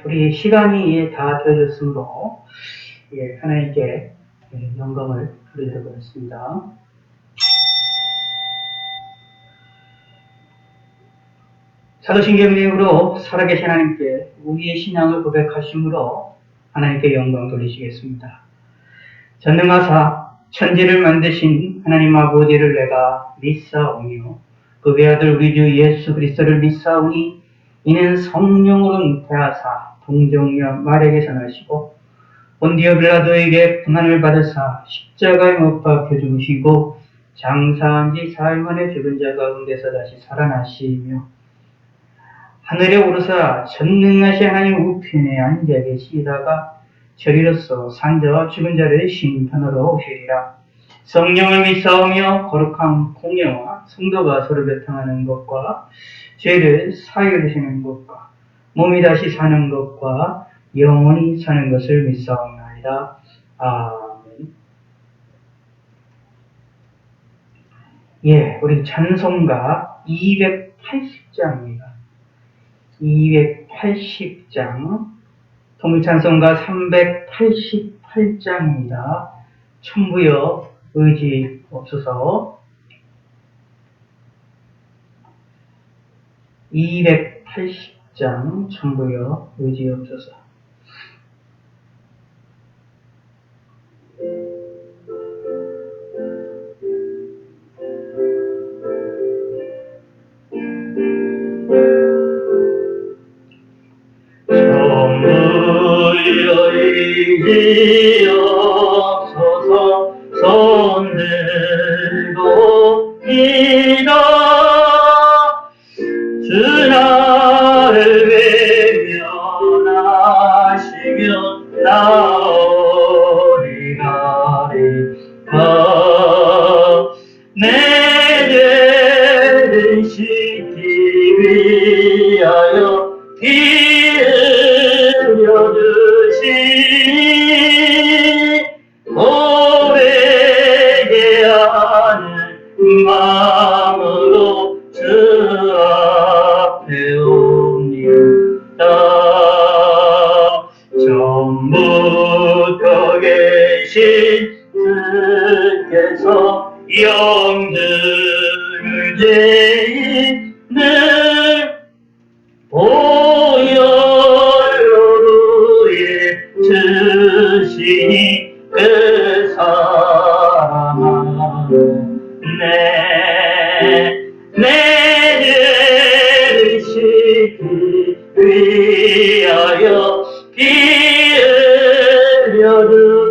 우리 시간이 다 되어졌으므로 하나님께 영광을 돌려드리겠습니다. 사도신경으로 살아계신 하나님께 우리의 신앙을 고백하심으로 하나님께 영광 돌리시겠습니다. 전능하사 천지를 만드신 하나님 아버지를 내가 믿사오며 그 외아들 우리 주 예수 그리스도를 믿사오니 이는 성령으로 잉태하사 동정녀 마리아에게 전하시고 본디오 빌라도에게 고난을 받으사 십자가에 못 박혀 죽으시고 장사한 지 사흘 만에 죽은 자 가운데서 다시 살아나시며 하늘에 오르사 전능하신 하나님 우편에 앉아 계시다가 저리로서 산자와 죽은 자를 심판하러 오시리라. 성령을 믿사오며 거룩한 공예와 성도가 서로 교통하는 것과 죄를 사하여 주시는 것과 몸이 다시 사는 것과 영원히 사는 것을 믿사옵나이다. 아멘. 우리 찬송가 280장입니다. 280장, 통일찬송가 388장입니다. 천부여 의지 없어서 280장 천부여 의지 없어서 천부여 의지 없어서 손들고 기다 주 나를 외면하시면 나오리가리까 내 죄를 씻기 위하여 피 흘려주시니 고백하는 마음으로 주 앞에 옵니다. 처음부터 계신 주께서 영들을 죄인을 보혈로에 주시니 그 사랑하로 내 죄를 씻기 위하여 피 흘려주시니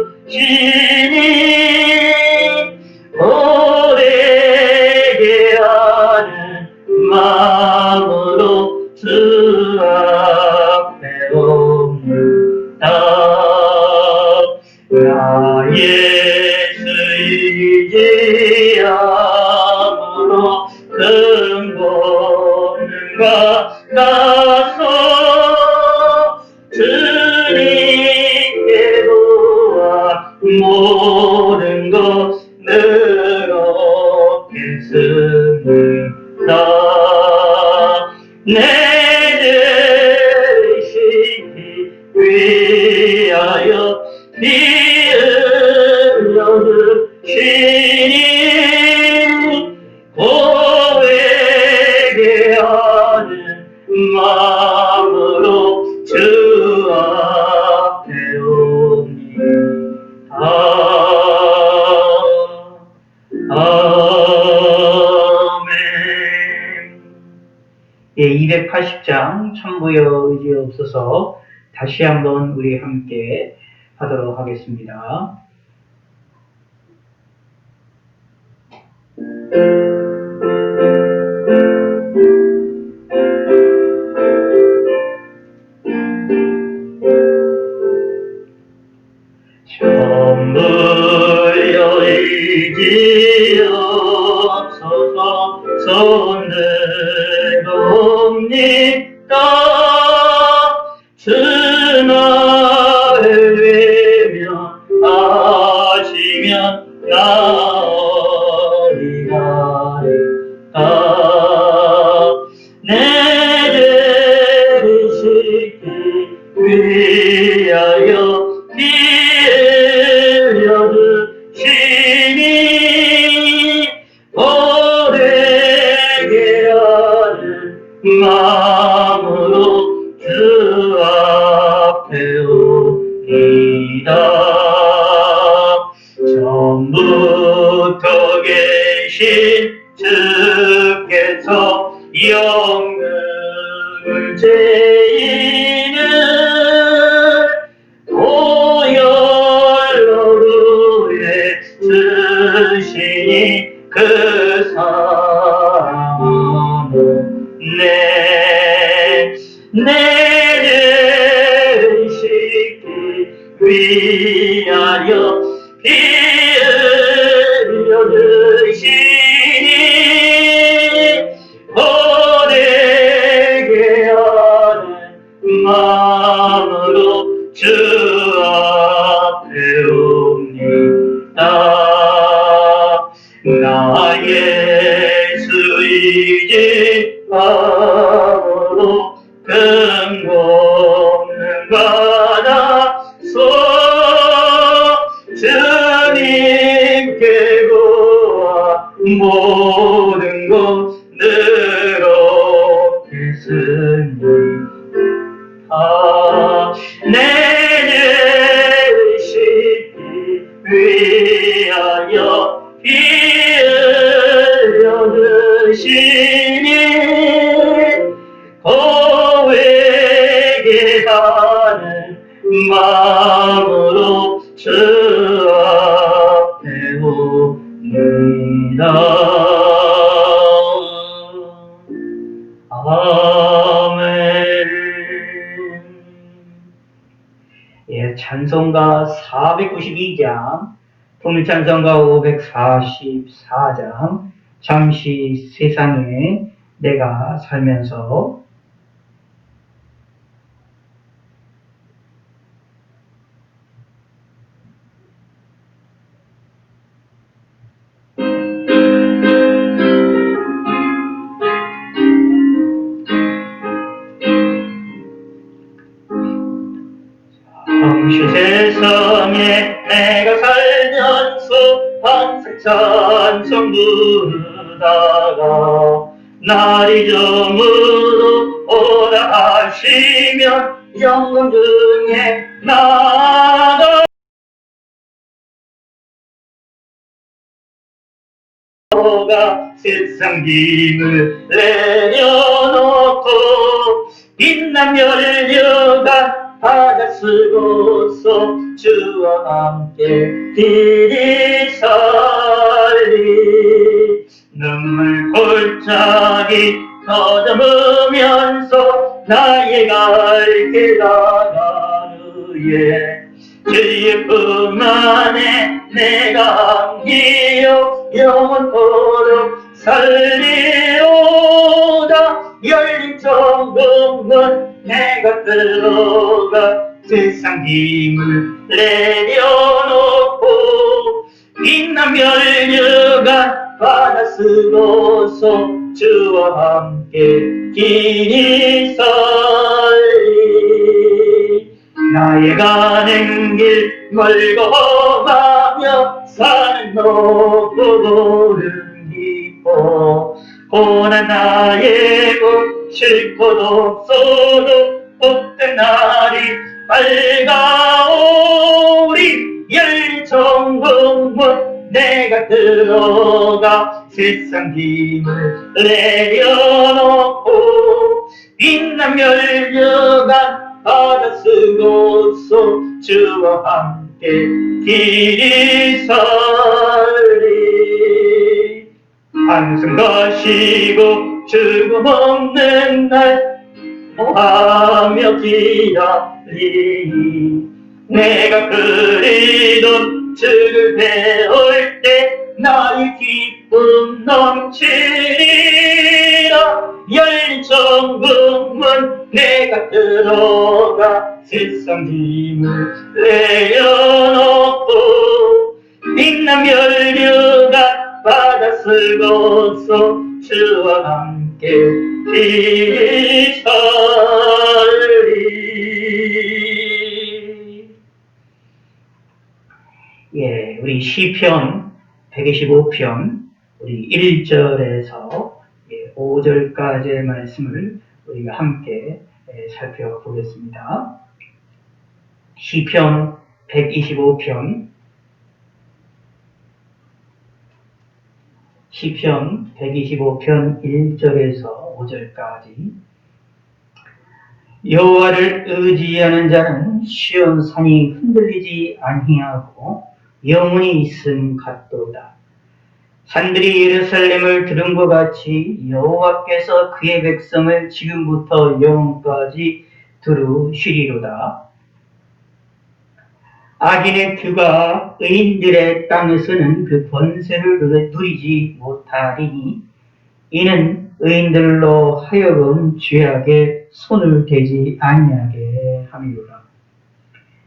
오래게 하는 마음으로 주 앞에 옵니다. 나 예수 의지함으로 근본과 가서 주님께 도와 모든 것을 얻겠습니다. 내 죄를 씻기 위하여 피 흘려주시니 고백게 하는 마음으로 주 앞에 옵니다. 아멘. 280장 천부여 의지 없어서 다시 한번 우리 함께 하도록 하겠습니다. 천부여 의지 없어서 손들옵니다. 주 나를 외면하시면 나오리가리까 내 죄를 씻기 위하여 피 흘려주시니 오래게 하는 마음으로 주 앞에 옵니다. 처음부터 계신 주께서 영능을 죄인을 오열로루에 쓰시니 그 사랑은 내를 씻기 위하여 피 흘려주시니 오래게 하는 마음으로 주 앞에 옵니다. 나의 수이지 마음으로 금없는 바다소 주님께 구하 모든 것 늘었겠으니 내를 씻기 위하여 피 흘려주시니 고백에 하는 마음으로 주 앞에 옵니다. 아멘. 예, 찬송가 492장, 통일찬송가 544장, 잠시 세상에 내가 살면서. 당시 세상에 내가 살면서 항상 찬송 부르다가 날이 저물어 오라 하시면 영광 중에 나가 세상 짐을 내려놓고 빛난 열려가 바다 쓰고서 주와 함께 길이 살리 눈물 골짜기 더듬으면서 나의 갈 길 나가느에 주의 품 안에 내가 안기어 영원토록 살리오다. 열린 정금은 내가 들어가 세상 짐을 내려놓고 빛난 멸류관 바다 쓰고서 주와 함께 길이 살리 나의 가는 길 멀고 험하며 산은 높고 고름 깊어 고난 나의 복 쉴곳 없어도 복된 날이 밝아오리 열린 천국문 내가 들어가 세상 짐을 내려놓고 빛난 멸류관 바다 쓰고서 주와 함께 길이 살리 한숨 가시고 죽음 없는 날 모하며 기다리니 내가 그리던 주를 배울 때 나의 기쁨 넘치리라 열린 천국문 내가 들어가 세상 짐을 내려놓고 빛난 멸류관 바다 쓰고서 주와 함께 길이 살리 우리 시편 125편 우리 1절에서 5절까지의 말씀을 우리가 함께 살펴보겠습니다. 시편 125편 125편 1절에서 5절까지 여호와를 의지하는 자는 시온 산이 흔들리지 아니하고 영원히 있음 같도다. 산들이 예루살렘을 들은 것 같이 여호와께서 그의 백성을 지금부터 영원까지 두루시리로다. 악인의 규가 의인들의 땅에서는 그 권세를 누리지 못하리니 이는 의인들로 하여금 죄악에 손을 대지 아니하게 함이로라.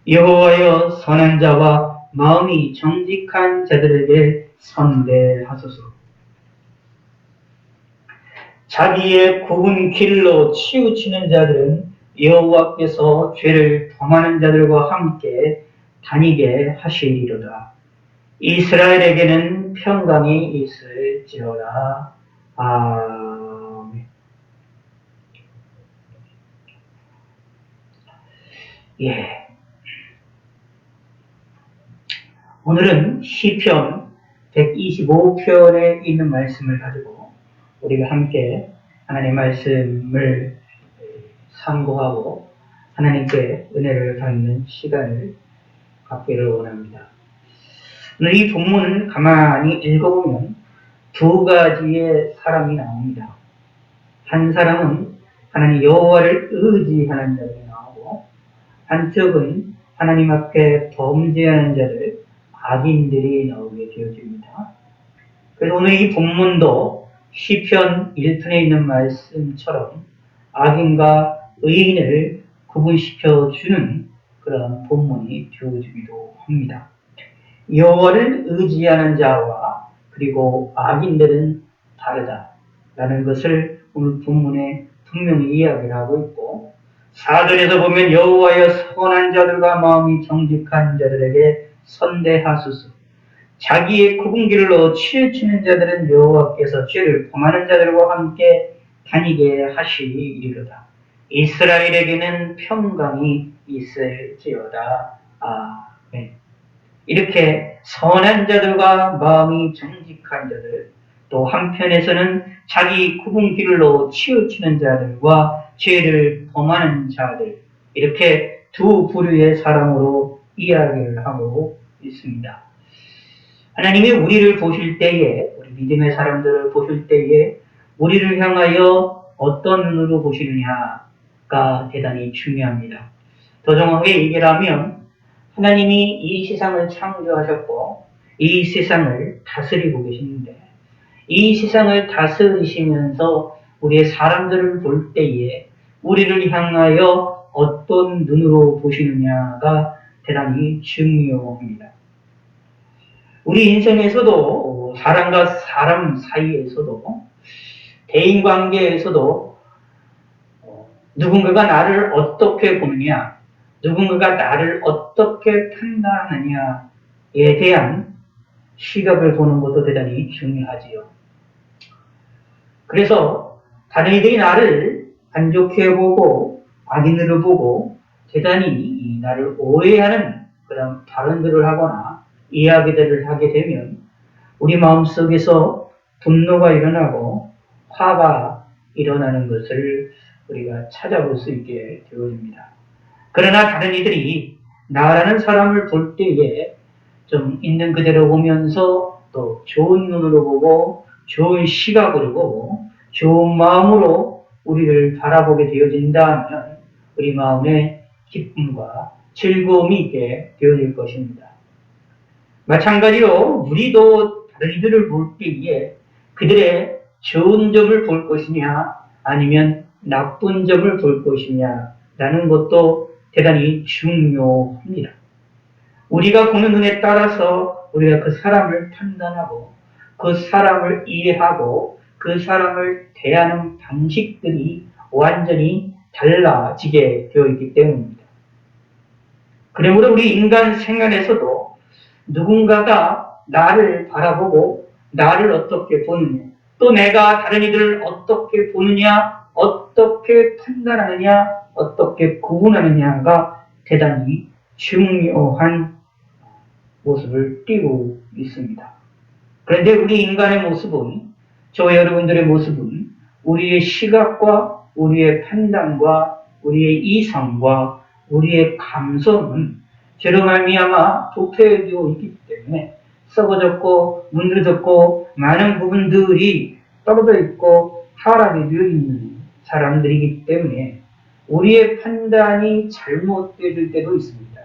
여호와여 선한 자와 마음이 정직한 자들에게 선대하소서. 자기의 굽은 길로 치우치는 자들은 여호와께서 죄를 범하는 자들과 함께 다니게 하시리로다. 이스라엘에게는 평강이 있을지어다. 아멘. 예. 오늘은 시편 125편에 있는 말씀을 가지고 우리가 함께 하나님의 말씀을 상고하고 하나님께 은혜를 받는 시간을 갖기를 원합니다. 오늘 이 본문을 가만히 읽어보면 두 가지의 사람이 나옵니다. 한 사람은 하나님 여호와를 의지하는 자들이 나오고 한쪽은 하나님 앞에 범죄하는 자들, 악인들이 나오게 되어집니다. 그래서 오늘 이 본문도 시편 1편에 있는 말씀처럼 악인과 의인을 구분시켜 주는 그런 본문이 되어지기도 합니다. 여호와를 의지하는 자와 그리고 악인들은 다르다라는 것을 오늘 본문에 분명히 이야기를 하고 있고 4절에서 보면 여호와여 선한 자들과 마음이 정직한 자들에게 선대하소서. 자기의 굽은 길로 치우치는 자들은 여호와께서 죄를 범하는 자들과 함께 다니게 하시리로다. 이스라엘에게는 평강이 있을지어다. 아멘. 이렇게 선한 자들과 마음이 정직한 자들, 또 한편에서는 자기 굽은 길로 치우치는 자들과 죄를 범하는 자들, 이렇게 두 부류의 사람으로 이야기를 하고 있습니다. 하나님이 우리를 보실 때에, 우리 믿음의 사람들을 보실 때에 우리를 향하여 어떤 눈으로 보시느냐가 대단히 중요합니다. 더 정확하게 얘기를 하면 하나님이 이 세상을 창조하셨고 이 세상을 다스리고 계시는데 이 세상을 다스리시면서 우리의 사람들을 볼 때에 우리를 향하여 어떤 눈으로 보시느냐가 대단히 중요합니다. 우리 인생에서도 사람과 사람 사이에서도 대인관계에서도 누군가가 나를 어떻게 보느냐, 누군가가 나를 어떻게 판단하느냐에 대한 시각을 보는 것도 대단히 중요하지요. 그래서 다른 이들이 나를 안 좋게 보고 악인으로 보고 대단히 나를 오해하는 그런 발언들을 하거나 이야기들을 하게 되면 우리 마음속에서 분노가 일어나고 화가 일어나는 것을 우리가 찾아볼 수 있게 되어집니다. 그러나 다른 이들이 나라는 사람을 볼 때에 좀 있는 그대로 보면서 또 좋은 눈으로 보고 좋은 시각으로 보고 좋은 마음으로 우리를 바라보게 되어진다면 우리 마음에 기쁨과 즐거움이 있게 되어질 것입니다. 마찬가지로 우리도 다른 이들을 볼 때에 그들의 좋은 점을 볼 것이냐 아니면 나쁜 점을 볼 것이냐라는 것도 대단히 중요합니다. 우리가 보는 눈에 따라서 우리가 그 사람을 판단하고 그 사람을 이해하고 그 사람을 대하는 방식들이 완전히 달라지게 되어 있기 때문입니다. 그러므로 우리 인간 생활에서도 누군가가 나를 바라보고 나를 어떻게 보느냐, 또 내가 다른 이들을 어떻게 보느냐, 어떻게 판단하느냐, 어떻게 구분하느냐가 대단히 중요한 모습을 띠고 있습니다. 그런데 우리 인간의 모습은, 저와 여러분들의 모습은 우리의 시각과 우리의 판단과 우리의 이성과 우리의 감성은 죄로 말미암아 도태되어 있기 때문에 썩어졌고 문드러졌고 많은 부분들이 떨어져 있고 타락이 되어 있는 사람들이기 때문에 우리의 판단이 잘못되어질 때도 있습니다.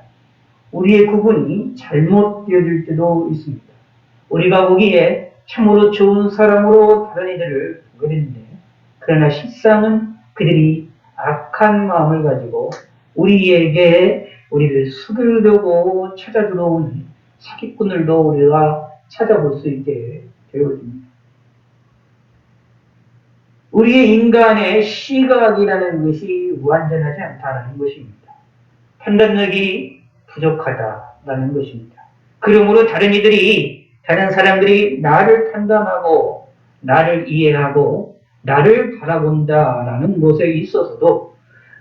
우리의 구분이 잘못되어질 때도 있습니다. 우리가 보기에 참으로 좋은 사람으로 다른 이들을 보게 되는데, 그러나 실상은 그들이 악한 마음을 가지고 우리에게 우리를 속이려고 찾아 들어오는 사기꾼들도 우리가 찾아볼 수 있게 되어집니다. 우리의 인간의 시각이라는 것이 완전하지 않다는 것입니다. 판단력이 부족하다라는 것입니다. 그러므로 다른 사람들이 나를 판단하고 나를 이해하고 나를 바라본다라는 것에 있어서도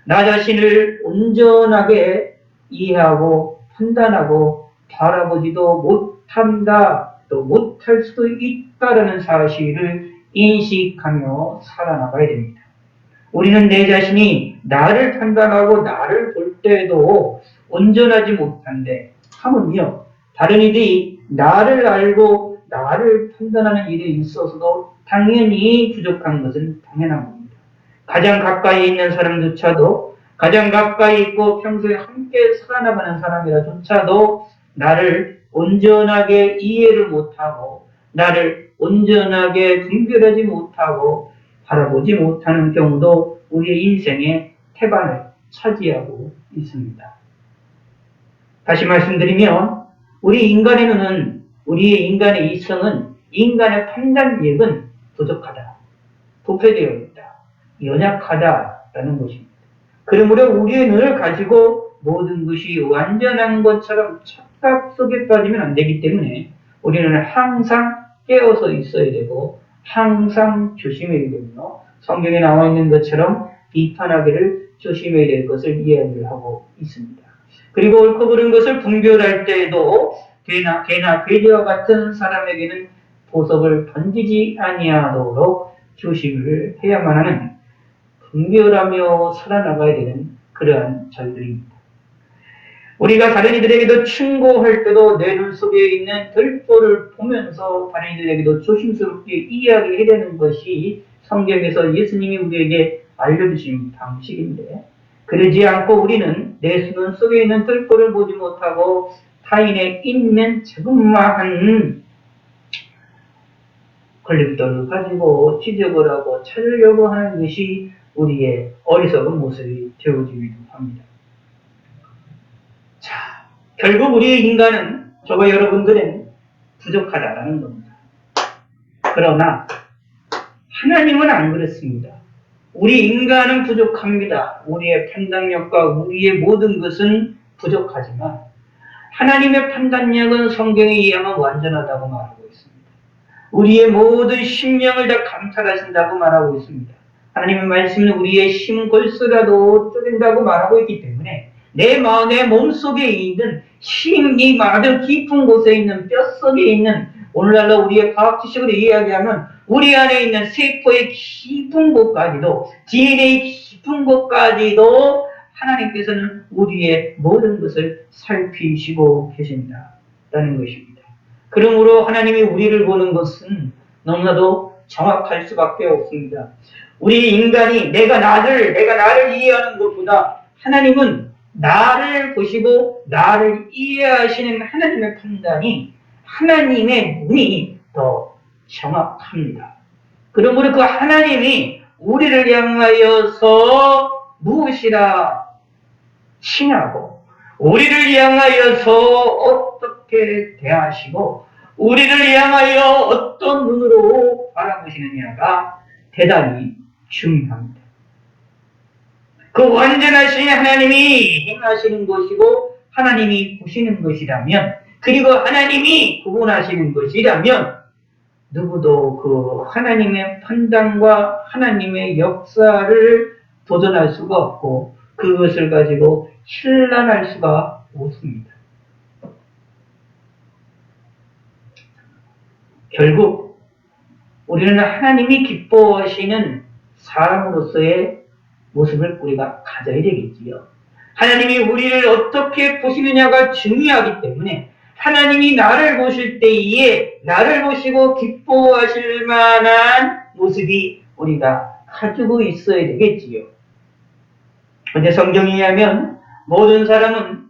나 자신을 온전하게 이해하고 판단하고 바라보지도 못한다, 또 못할 수도 있다라는 사실을 인식하며 살아나가야 됩니다. 우리는 내 자신이 나를 판단하고 나를 볼 때에도 온전하지 못한데, 하물며 다른 이들이 나를 알고 나를 판단하는 일에 있어서도 당연히 부족한 것은 당연한 겁니다. 가장 가까이 있는 사람조차도, 가장 가까이 있고 평소에 함께 살아나가는 사람이라조차도 나를 온전하게 이해를 못하고 나를 온전하게 분별하지 못하고 바라보지 못하는 경우도 우리의 인생의 태반을 차지하고 있습니다. 다시 말씀드리면 우리 인간의 눈은, 우리의 인간의 이성은, 인간의 판단력은 부족하다, 부패되어 있다, 연약하다라는 것입니다. 그러므로 우리의 눈을 가지고 모든 것이 완전한 것처럼 착각 속에 빠지면 안 되기 때문에 우리는 항상 깨어서 있어야 되고 항상 조심해야 되며, 성경에 나와 있는 것처럼 비판하기를 조심해야 될 것을 이야기를 하고 있습니다. 그리고 옳고 그른 것을 분별할 때에도 개나 괴리와 같은 사람에게는 보석을 던지지 아니하도록 조심을 해야만 하는, 분별하며 살아나가야 되는 그러한 저희들입니다. 우리가 다른 이들에게도 충고할 때도 내 눈 속에 있는 들보를 보면서 다른 이들에게도 조심스럽게 이야기해야 되는 것이 성경에서 예수님이 우리에게 알려주신 방식인데, 그러지 않고 우리는 내 눈 속에 있는 들보를 보지 못하고 타인에 있는 자그마한 걸림돌을 가지고 지적을 하고 찾으려고 하는 것이 우리의 어리석은 모습이 되어지기도 합니다. 자, 결국 우리의 인간은, 저와 여러분들은 부족하다라는 겁니다. 그러나 하나님은 안 그렇습니다. 우리 인간은 부족합니다. 우리의 판단력과 우리의 모든 것은 부족하지만 하나님의 판단력은 성경에 의하면 완전하다고 말하고 있습니다. 우리의 모든 심령을 다 감찰하신다고 말하고 있습니다. 하나님의 말씀은 우리의 심골수라도 쪼갠다고 말하고 있기 때문에 내 몸속에 있는 이 아주 깊은 곳에 있는 뼛속에 있는, 오늘날로 우리의 과학 지식으로 이야기하면 우리 안에 있는 세포의 깊은 곳까지도, DNA 깊은 곳까지도 하나님께서는 우리의 모든 것을 살피시고 계신다는 것입니다. 그러므로 하나님이 우리를 보는 것은 너무나도 정확할 수밖에 없습니다. 우리 인간이 내가 나를 이해하는 것보다 하나님은 나를 보시고 나를 이해하시는 하나님의 판단이, 하나님의 눈이 더 정확합니다. 그러므로 그 하나님이 우리를 향하여서 무엇이라 칭하고 우리를 향하여서 어떻게 대하시고 우리를 향하여 어떤 눈으로 바라보시느냐가 대단히 중요합니다. 그 완전하신 하나님이 행하시는 것이고 하나님이 보시는 것이라면 그리고 하나님이 구분하시는 것이라면 누구도 그 하나님의 판단과 하나님의 역사를 도전할 수가 없고 그것을 가지고 신란할 수가 없습니다. 결국 우리는 하나님이 기뻐하시는 사람으로서의 모습을 우리가 가져야 되겠지요. 하나님이 우리를 어떻게 보시느냐가 중요하기 때문에 하나님이 나를 보실 때에 나를 보시고 기뻐하실 만한 모습이 우리가 가지고 있어야 되겠지요. 그런데 성경에 의하면 모든 사람은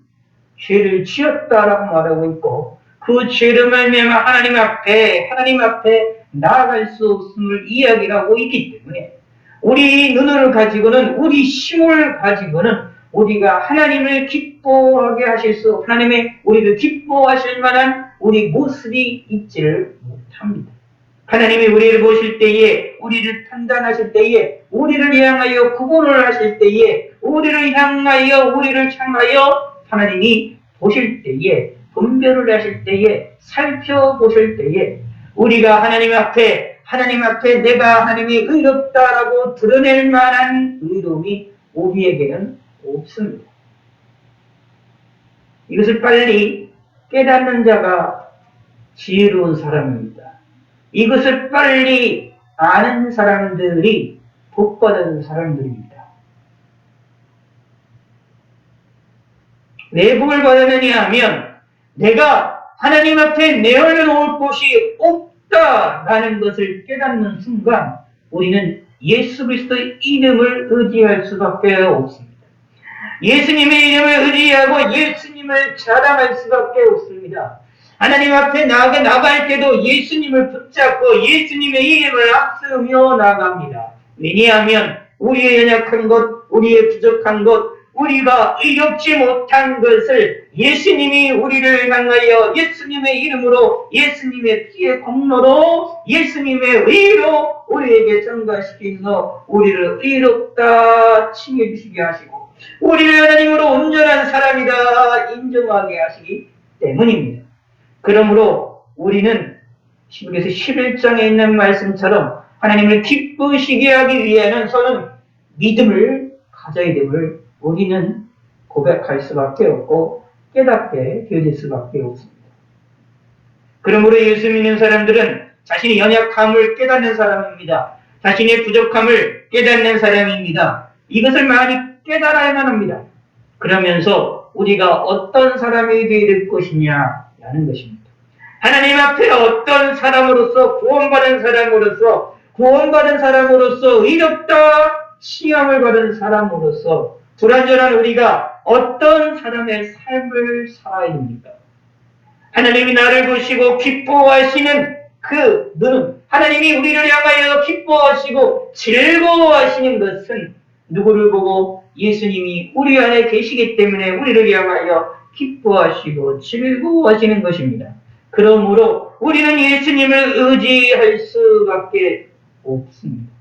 죄를 지었다라고 말하고 있고 그 죄로 말미암아 하나님 앞에 나아갈 수 없음을 이야기하고 있기 때문에 우리 눈을 가지고는 우리 힘을 가지고는 우리가 하나님을 기뻐하게 하실 수 하나님의 우리를 기뻐하실 만한 우리 모습이 있지를 못합니다. 하나님이 우리를 보실 때에 우리를 판단하실 때에 우리를 향하여 구분을 하실 때에 우리를 향하여 하나님이 보실 때에 분별을 하실 때에 살펴보실 때에 우리가 하나님 앞에 내가 하나님이 의롭다라고 드러낼 만한 의로움이 우리에게는 없습니다. 이것을 빨리 깨닫는 자가 지혜로운 사람입니다. 이것을 빨리 아는 사람들이 복받은 사람들입니다. 왜 복을 받느냐 하면 내가 하나님 앞에 내어놓을 곳이 없다라는 것을 깨닫는 순간 우리는 예수 그리스도의 이름을 의지할 수밖에 없습니다. 예수님의 이름을 의지하고 예수님을 자랑할 수밖에 없습니다. 하나님 앞에 나갈 때도 예수님을 붙잡고 예수님의 이름을 앞세우며 나갑니다. 왜냐하면 우리의 연약한 것, 우리의 부족한 것, 우리가 의롭지 못한 것을 예수님이 우리를 향하여 예수님의 이름으로 예수님의 피의 공로로 예수님의 의로 우리에게 전가시켜서 우리를 의롭다 칭해주시게 하시고 우리를 하나님으로 온전한 사람이다 인정하게 하시기 때문입니다. 그러므로 우리는 시북에서 11장에 있는 말씀처럼 하나님을 기쁘시게 하기 위해는 서는 믿음을 가져야 됨을 우리는 고백할 수밖에 없고 깨닫게 되어질 수밖에 없습니다. 그러므로 예수 믿는 사람들은 자신의 연약함을 깨닫는 사람입니다. 자신의 부족함을 깨닫는 사람입니다. 이것을 많이 깨달아야만 합니다. 그러면서 우리가 어떤 사람이 되어야 될 것이냐라는 것입니다. 하나님 앞에 어떤 사람으로서 구원받은 사람으로서 의롭다 시험을 받은 사람으로서 불완전한 우리가 어떤 사람의 삶을 살아야 됩니까? 하나님이 나를 보시고 기뻐하시는 그 눈은 하나님이 우리를 향하여 기뻐하시고 즐거워하시는 것은 누구를 보고 예수님이 우리 안에 계시기 때문에 우리를 향하여 기뻐하시고 즐거워하시는 것입니다. 그러므로 우리는 예수님을 의지할 수밖에 없습니다.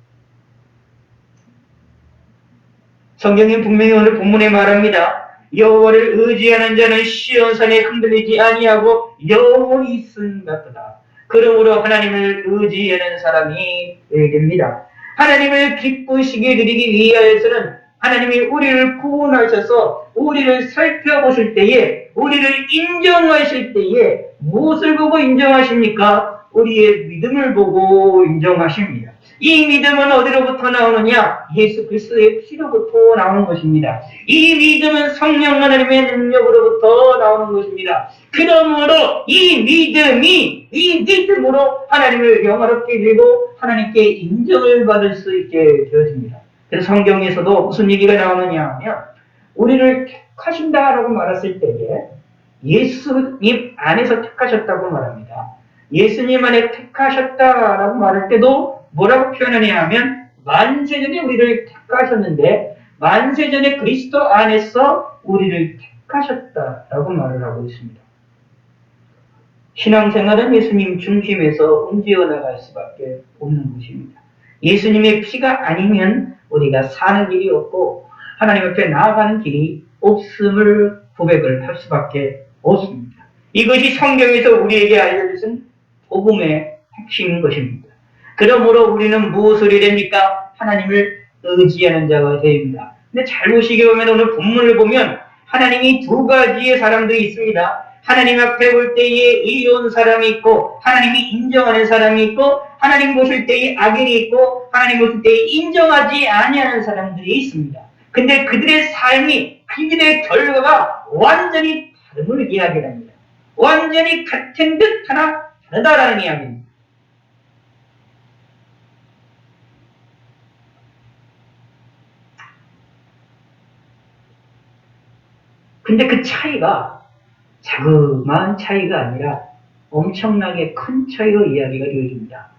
성경은 분명히 오늘 본문에 말합니다. 여호와를 의지하는 자는 시온산에 흔들리지 아니하고 영원히 있음 같도다. 그러므로 하나님을 의지하는 사람이 되어야 됩니다. 하나님을 기쁘시게 드리기 위하여서는 하나님이 우리를 구원하셔서 우리를 살펴보실 때에 우리를 인정하실 때에 무엇을 보고 인정하십니까? 우리의 믿음을 보고 인정하십니다. 이 믿음은 어디로부터 나오느냐? 예수 그리스도의 피로부터 나오는 것입니다. 이 믿음은 성령 하나님의 능력으로부터 나오는 것입니다. 그러므로 이 믿음으로 하나님을 영화롭게 되고 하나님께 인정을 받을 수 있게 되어집니다. 그래서 성경에서도 무슨 얘기가 나오느냐 하면 우리를 택하신다라고 말했을 때에 예수님 안에서 택하셨다고 말합니다. 예수님 안에 택하셨다라고 말할 때도 뭐라고 표현하냐 하면 만세전에 우리를 택하셨는데 만세전에 그리스도 안에서 우리를 택하셨다라고 말을 하고 있습니다. 신앙생활은 예수님 중심에서 움직여 나갈 수밖에 없는 것입니다. 예수님의 피가 아니면 우리가 사는 길이 없고 하나님 앞에 나아가는 길이 없음을 고백을 할 수밖에 없습니다. 이것이 성경에서 우리에게 알려주신 복음의 핵심인 것입니다. 그러므로 우리는 무엇을 해야 됩니까? 하나님을 의지하는 자가 됩니다. 근데 잘 보시게 보면 오늘 본문을 보면 하나님이 두 가지의 사람들이 있습니다. 하나님 앞에 볼 때에 의로운 사람이 있고 하나님이 인정하는 사람이 있고 하나님 보실 때에 악인이 있고 하나님 보실 때에 인정하지 아니하는 사람들이 있습니다. 근데 그들의 삶이 그들의 결과가 완전히 다름을 이야기합니다. 완전히 같은 듯 하나 다르다라는 이야기입니다. 근데 그 차이가 자그마한 차이가 아니라 엄청나게 큰 차이로 이야기가 되어집니다.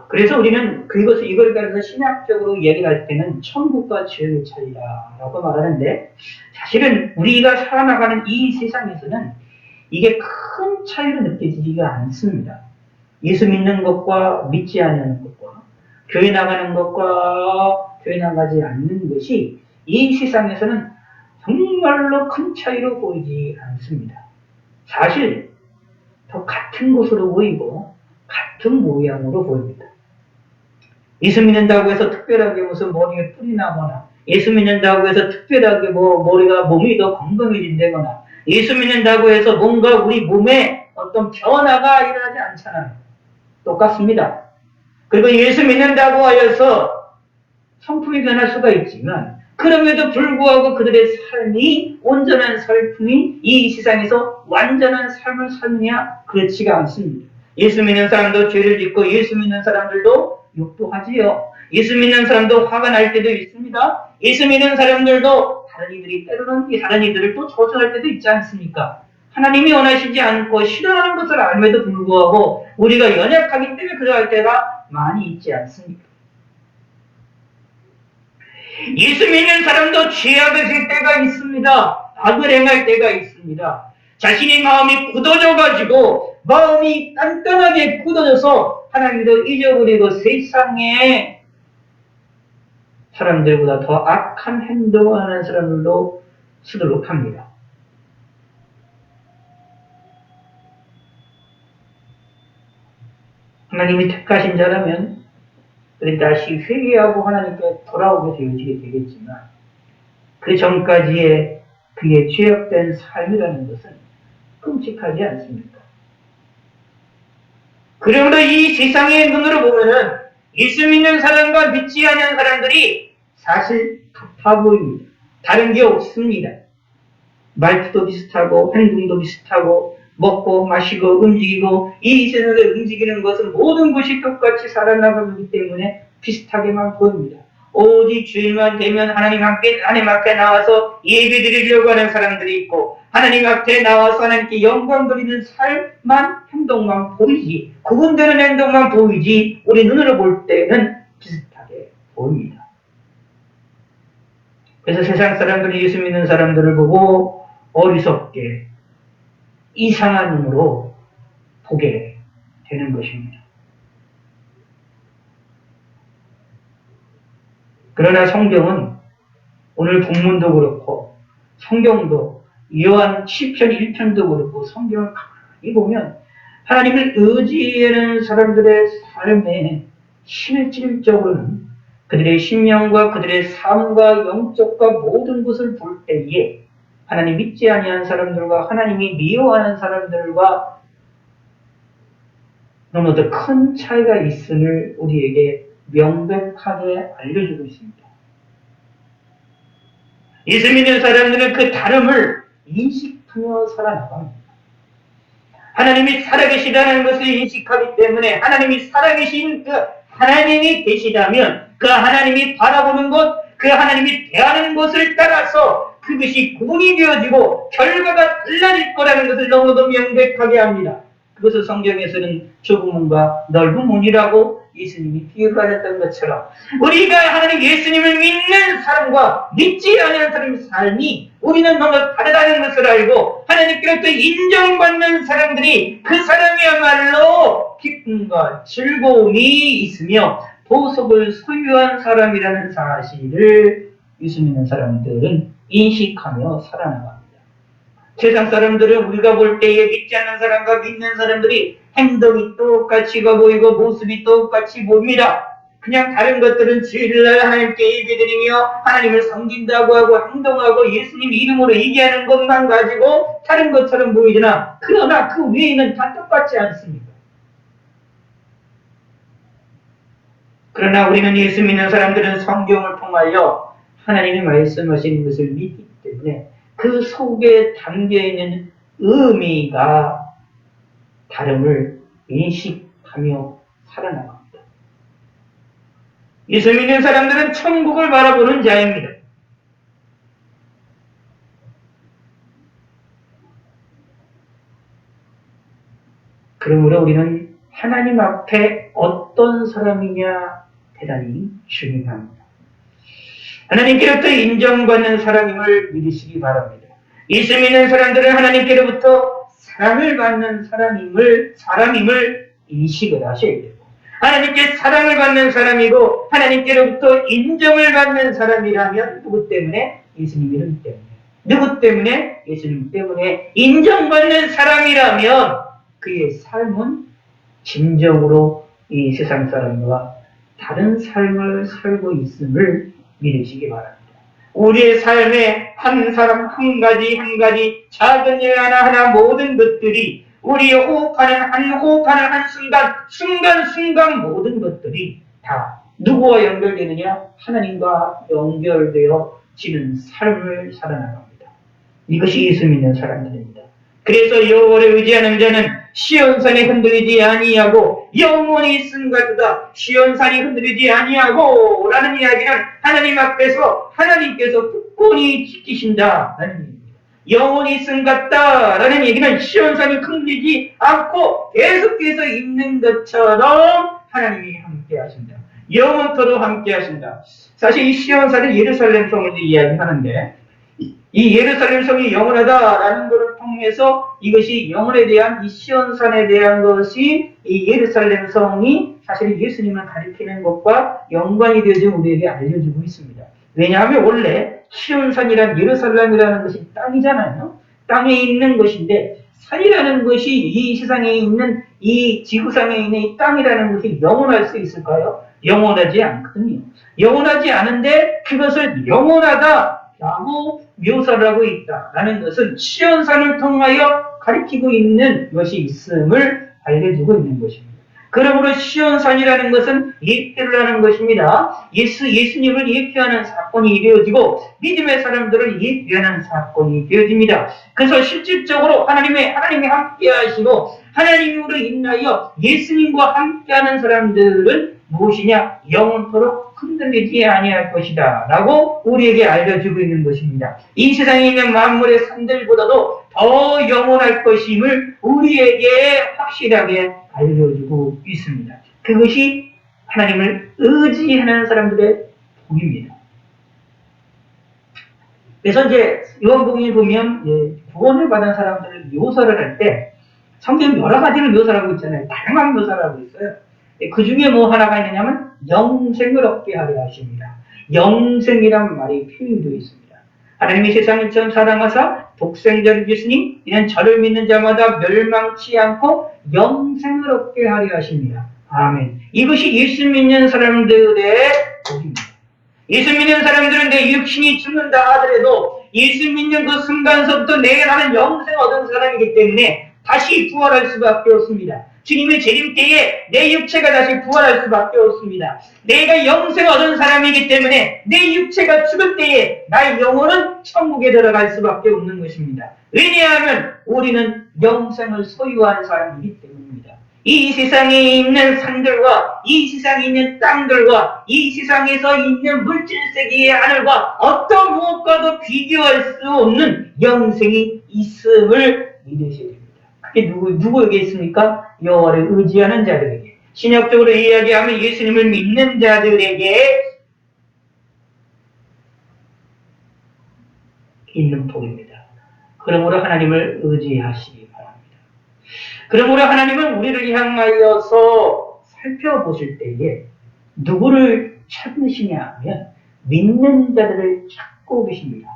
그래서 우리는 이걸 가지고 신학적으로 이야기할 때는 천국과 지옥의 차이다라고 말하는데 사실은 우리가 살아나가는 이 세상에서는 이게 큰 차이로 느껴지지가 않습니다. 예수 믿는 것과 믿지 않는 것과 교회 나가는 것과 교회 나가지 않는 것이 이 세상에서는 정말로 큰 차이로 보이지 않습니다. 사실 더 같은 것으로 보이고 같은 모양으로 보입니다. 예수 믿는다고 해서 특별하게 무슨 머리에 뿔이 나거나 예수 믿는다고 해서 특별하게 몸이 더 건강해진다거나 예수 믿는다고 해서 뭔가 우리 몸에 어떤 변화가 일어나지 않잖아요. 똑같습니다. 그리고 예수 믿는다고 하여서 성품이 변할 수가 있지만 그럼에도 불구하고 그들의 삶이 온전한 삶이 이 세상에서 완전한 삶을 사느냐? 그렇지가 않습니다. 예수 믿는 사람도 죄를 짓고 예수 믿는 사람들도 욕도 하지요. 예수 믿는 사람도 화가 날 때도 있습니다. 예수 믿는 사람들도 때로는 다른 이들을 또 저주할 때도 있지 않습니까? 하나님이 원하시지 않고 싫어하는 것을 알면도 불구하고 우리가 연약하기 때문에 그러할 때가 많이 있지 않습니까? 예수 믿는 사람도 죄악을 질 때가 있습니다. 악을 행할 때가 있습니다. 자신의 마음이 굳어져가지고 마음이 깐깐하게 굳어져서 하나님도 잊어버리고 세상에 사람들보다 더 악한 행동을 하는 사람들도 수두룩합니다. 하나님이 택하신 자라면 다시 회개하고 하나님께 돌아오게 되어지게 되겠지만 그 전까지의 그의 죄악된 삶이라는 것은 끔찍하지 않습니까? 그러므로 이 세상의 눈으로 보면은 예수 믿는 사람과 믿지 않는 사람들이 사실 같아 보입니다. 다른 게 없습니다. 말투도 비슷하고 행동도 비슷하고 먹고 마시고 움직이고 이 세상에 움직이는 것은 모든 것이 똑같이 살아나가기 때문에 비슷하게만 보입니다. 오직 주일만 되면 하나님 앞에 나와서 예배 드리려고 하는 사람들이 있고 하나님 앞에 나와서 하나님께 영광 드리는 삶만 행동만 보이지 구분되는 행동만 보이지 우리 눈으로 볼 때는 비슷하게 보입니다. 그래서 세상 사람들이 예수 믿는 사람들을 보고 어리석게 이상한 눈으로 보게 되는 것입니다. 그러나 성경은 오늘 본문도 그렇고 성경도 요한 10편 1편도 그렇고 성경을 가만히 보면 하나님을 의지하는 사람들의 삶에 실질적으로는 그들의 신명과 그들의 삶과 영적과 모든 것을 볼 때에 하나님 믿지 아니하는 사람들과 하나님이 미워하는 사람들과 너무도 큰 차이가 있음을 우리에게 명백하게 알려주고 있습니다. 예수 믿는 사람들은 그 다름을 인식하며 살아나갑니다. 하나님이 살아계시다는 것을 인식하기 때문에 하나님이 살아계신 그 하나님이 계시다면 그 하나님이 바라보는 것, 그 하나님이 대하는 것을 따라서 그것이 구분이 되어지고 결과가 달라질 거라는 것을 너무도 명백하게 합니다. 그것을 성경에서는 좁은 문과 넓은 문이라고 예수님이 비유하셨던 것처럼 우리가 하나님 예수님을 믿는 사람과 믿지 않는 사람의 삶이 우리는 너무 다르다는 것을 알고 하나님께로부터 인정받는 사람들이 그 사람이야말로 기쁨과 즐거움이 있으며 보석을 소유한 사람이라는 사실을 예수 믿는 사람들은 인식하며 살아나갑니다. 세상 사람들은 우리가 볼 때에 믿지 않는 사람과 믿는 사람들이 행동이 똑같이가 보이고 모습이 똑같이 보입니다. 그냥 다른 것들은 주일날 하나님께 예배드리며 하나님을 섬긴다고 하고 행동하고 예수님 이름으로 얘기하는 것만 가지고 다른 것처럼 보이지나 그러나 그 외에는 다 똑같지 않습니다. 그러나 우리는 예수 믿는 사람들은 성경을 통하여 하나님이 말씀하시는 것을 믿기 때문에 그 속에 담겨있는 의미가 다름을 인식하며 살아나갑니다. 예수 믿는 사람들은 천국을 바라보는 자입니다. 그러므로 우리는 하나님 앞에 어떤 사람이냐 대단히 중요합니다. 하나님께로부터 인정받는 사람임을 믿으시기 바랍니다. 예수 믿는 사람들은 하나님께로부터 사랑을 받는 사람임을 인식을 하셔야 되고 하나님께 사랑을 받는 사람이고 하나님께로부터 인정을 받는 사람이라면 누구 때문에? 예수님 이름 때문에. 누구 때문에? 예수님 때문에 인정받는 사람이라면 그의 삶은 진정으로 이 세상 사람과 다른 삶을 살고 있음을 믿으시기 바랍니다. 우리의 삶에 한 사람 한 가지 작은 일 하나하나 모든 것들이 우리의 호흡하는 한 순간 모든 것들이 다 누구와 연결되느냐? 하나님과 연결되어지는 삶을 살아나갑니다. 이것이 예수 믿는 사람들입니다. 그래서 여호와를 의지하는 자는 시온산이 흔들리지 아니하고 영원히 있음같도다. 시온산이 흔들리지 아니하고 라는 이야기는 하나님 앞에서 하나님께서 굳건히 지키신다 라는 얘기입니다. 영원히 있음같다 라는 얘기는 시온산이 흔들리지 않고 계속해서 있는 것처럼 하나님이 함께 하신다. 영원토록 함께 하신다. 사실 이 시온산은 예루살렘 성을 이야기하는데 이 예루살렘 성이 영원하다라는 것을 통해서 이것이 영혼에 대한 이 시온산에 대한 것이 이 예루살렘 성이 사실 예수님을 가리키는 것과 연관이 되어져 우리에게 알려주고 있습니다. 왜냐하면 원래 시온산이란 예루살렘이라는 것이 땅이잖아요. 땅에 있는 것인데 산이라는 것이 이 세상에 있는 이 지구상에 있는 이 땅이라는 것이 영원할 수 있을까요? 영원하지 않거든요. 영원하지 않은데 그것을 영원하다 라고 묘사를 하고 있다라는 것은 시온산을 통하여 가리키고 있는 것이 있음을 알려주고 있는 것입니다. 그러므로 시온산이라는 것은 예표를 하는 것입니다. 예수님을 예표하는 사건이 이루어지고 믿음의 사람들을 예표하는 사건이 되어집니다. 그래서 실질적으로 하나님이 함께 하시고 하나님으로 인하여 예수님과 함께하는 사람들은 무엇이냐? 영원토록 흔들리지 아니할 것이다 라고 우리에게 알려주고 있는 것입니다. 이 세상에 있는 만물의 산들보다도 더 영원할 것임을 우리에게 확실하게 알려주고 있습니다. 그것이 하나님을 의지하는 사람들의 복입니다. 그래서 이제 요한복음에 보면 구원을 받은 사람들을 묘사를 할 때 성경 여러 가지를 묘사하고 있잖아요. 다양한 묘사를 하고 있어요. 그 중에 뭐 하나가 있느냐면 영생을 얻게 하려 하십니다. 영생이란 말이 표현되어 있습니다. 하나님이 세상을 처음 사랑하사 독생자를 주시니 이는 저를 믿는 자마다 멸망치 않고 영생을 얻게 하려 하십니다. 아멘. 이것이 예수 믿는 사람들의 복입니다. 예수 믿는 사람들은 내 육신이 죽는다 하더라도 예수 믿는 그 순간서부터 나는 영생을 얻은 사람이기 때문에 다시 부활할 수밖에 없습니다. 주님의 재림 때에 내 육체가 다시 부활할 수밖에 없습니다. 내가 영생을 얻은 사람이기 때문에 내 육체가 죽을 때에 나의 영혼은 천국에 들어갈 수밖에 없는 것입니다. 왜냐하면 우리는 영생을 소유한 사람이기 때문입니다. 이 세상에 있는 산들과 이 세상에 있는 땅들과 이 세상에서 있는 물질세계의 하늘과 어떤 무엇과도 비교할 수 없는 영생이 있음을 믿으셔야 됩니다. 그게 누구에게 있습니까? 여호와를 의지하는 자들에게. 신약적으로 이야기하면 예수님을 믿는 자들에게 있는 복입니다. 그러므로 하나님을 의지하시기 바랍니다. 그러므로 하나님은 우리를 향하여서 살펴보실 때에 누구를 찾으시냐 하면 믿는 자들을 찾고 계십니다.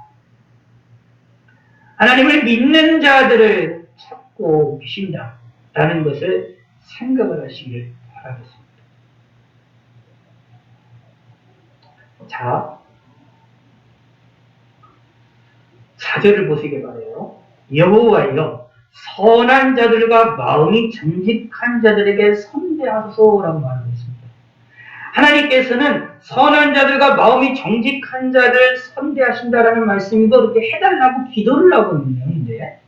하나님을 믿는 자들을 찾고 계신다라는 것을 생각을 하시길 바라겠습니다. 자, 4절을 보시기 바라요. 여호와여 선한 자들과 마음이 정직한 자들에게 선대하소서라고 말하고 있습니다. 하나님께서는 선한 자들과 마음이 정직한 자를 선대하신다라는 말씀이고 그렇게 해달라고 기도를 하고 있는 내용인데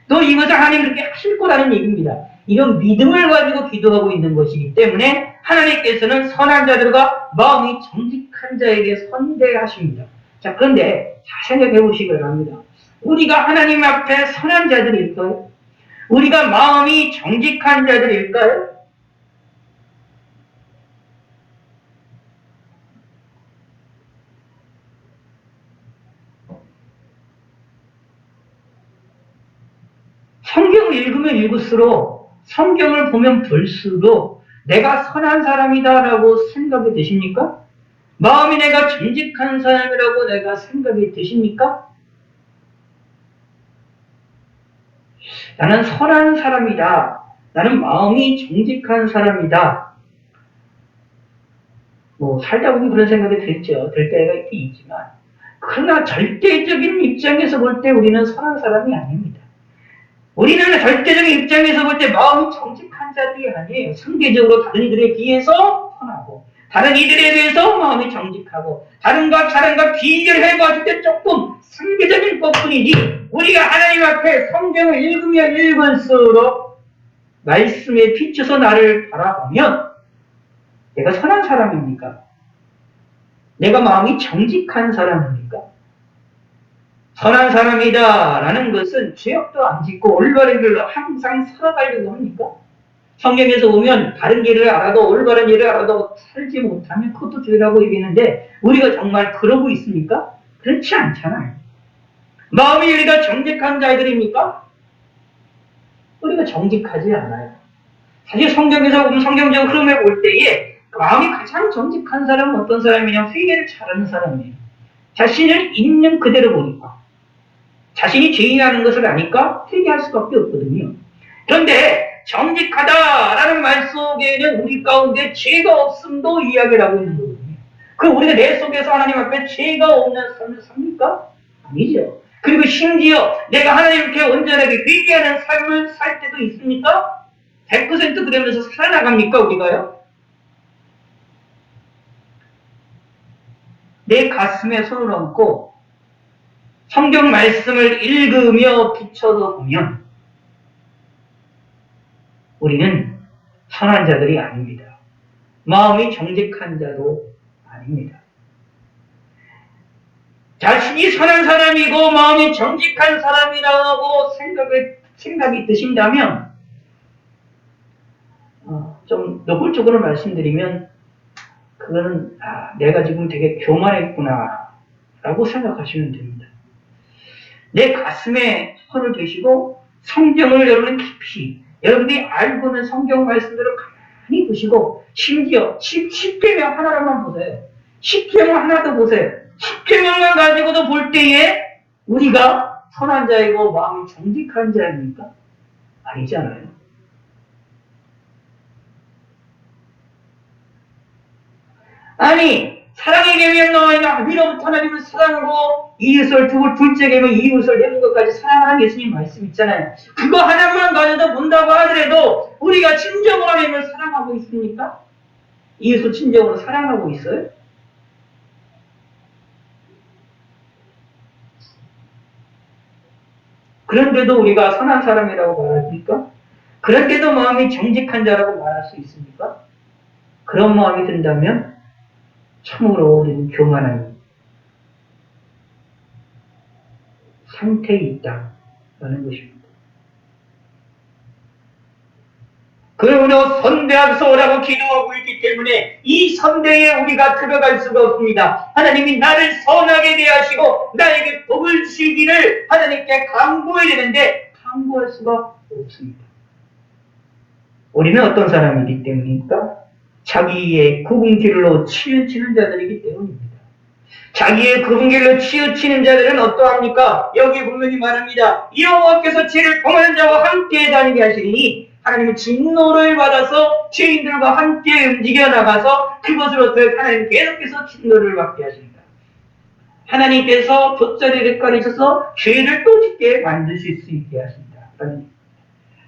또 이것을 하나님 그렇게 하실 거라는 얘기입니다. 이런 믿음을 가지고 기도하고 있는 것이기 때문에 하나님께서는 선한 자들과 마음이 정직한 자에게 선대하십니다. 자, 그런데 잘 생각해 보시기 바랍니다. 우리가 하나님 앞에 선한 자들일까요? 우리가 마음이 정직한 자들일까요? 성경을 읽으면 읽을수록 성경을 보면 볼수록 내가 선한 사람이다라고 생각이 드십니까? 마음이 내가 정직한 사람이라고 내가 생각이 드십니까? 나는 선한 사람이다. 나는 마음이 정직한 사람이다. 살다 보면 그런 생각이 들죠. 들 때가 있긴 있지만. 그러나 절대적인 입장에서 볼 때 우리는 선한 사람이 아닙니다. 우리는 절대적인 입장에서 볼 때 마음이 정직한 자들이 아니에요. 상대적으로 다른 이들에 비해서 선하고 다른 이들에 비해서 마음이 정직하고 다른과 비교를 해봤을 때 조금 상대적인 것뿐이지 우리가 하나님 앞에 성경을 읽으면 읽을수록 말씀에 비춰서 나를 바라보면 내가 선한 사람입니까? 내가 마음이 정직한 사람입니까? 선한 사람이다 라는 것은 죄악도 안 짓고 올바른 길로 항상 살아가려고 합니까? 성경에서 보면 다른 길을 알아도 올바른 길을 알아도 살지 못하면 그것도 죄라고 얘기하는데 우리가 정말 그러고 있습니까? 그렇지 않잖아요. 마음이 우리가 정직한 자들입니까? 우리가 정직하지 않아요. 사실 성경에서 보면 성경적 흐름을 볼 때에 마음이 가장 정직한 사람은 어떤 사람이냐? 회개를 잘하는 사람이에요. 자신을 있는 그대로 보니까 자신이 죄인이라는 것을 아니까 회개할 수밖에 없거든요. 그런데 정직하다라는 말 속에는 우리 가운데 죄가 없음도 이야기를 하고 있는 거거든요. 그럼 우리가 내 속에서 하나님 앞에 죄가 없는 삶을 삽니까? 아니죠. 그리고 심지어 내가 하나님께 온전하게 회개하는 삶을 살 때도 있습니까? 100% 그러면서 살아나갑니까 우리가요? 내 가슴에 손을 얹고 성경 말씀을 읽으며 비춰서 보면 우리는 선한 자들이 아닙니다. 마음이 정직한 자도 아닙니다. 자신이 선한 사람이고 마음이 정직한 사람이라고 생각이 드신다면 좀 노골적으로 말씀드리면 그거는 내가 지금 되게 교만했구나 라고 생각하시면 됩니다. 내 가슴에 손을 대시고 성경을 여러분 깊이 여러분이 알고 있는 성경 말씀대로 가만히 보시고 심지어 10계명 하나로만 보세요. 10계명 하나도 보세요. 10계명만 가지고도 볼 때에 우리가 선한 자이고 마음이 정직한 자입니까? 아니잖아요. 아니 사랑의 계명 나와있나 위로부터 하나님을 사랑하고 이웃을 두고 둘째 계명 이웃을 내는 것까지 사랑하는 예수님 말씀 있잖아요. 그거 하나만 가져도 본다고 하더라도 우리가 진정으로 하나님을 사랑하고 있습니까? 이웃을 진정으로 사랑하고 있어요? 그런데도 우리가 선한 사람이라고 말합니까? 그런데도 마음이 정직한 자라고 말할 수 있습니까? 그런 마음이 든다면 참으로 우리는 교만한 상태에 있다라는 것입니다. 그러므로 선대하소서라고 기도하고 있기 때문에 이 선대에 우리가 들어갈 수가 없습니다. 하나님이 나를 선하게 대하시고 나에게 복을 주시기를 하나님께 간구해야 되는데 간구할 수가 없습니다. 우리는 어떤 사람이기 때문입니까? 자기의 구근길로 치우치는 자들이기 때문입니다. 자기의 그분 길로 치우치는 자들은 어떠합니까? 여기 분명히 말합니다. 여호와께서 죄를 범하는 자와 함께 다니게 하시니 하나님의 진노를 받아서 죄인들과 함께 움직여 나가서 그것으로부터 하나님 계속해서 진노를 받게 하십니다. 하나님께서 돗자리를 가리셔서 죄를 또 짓게 만드실 수 있게 하십니다.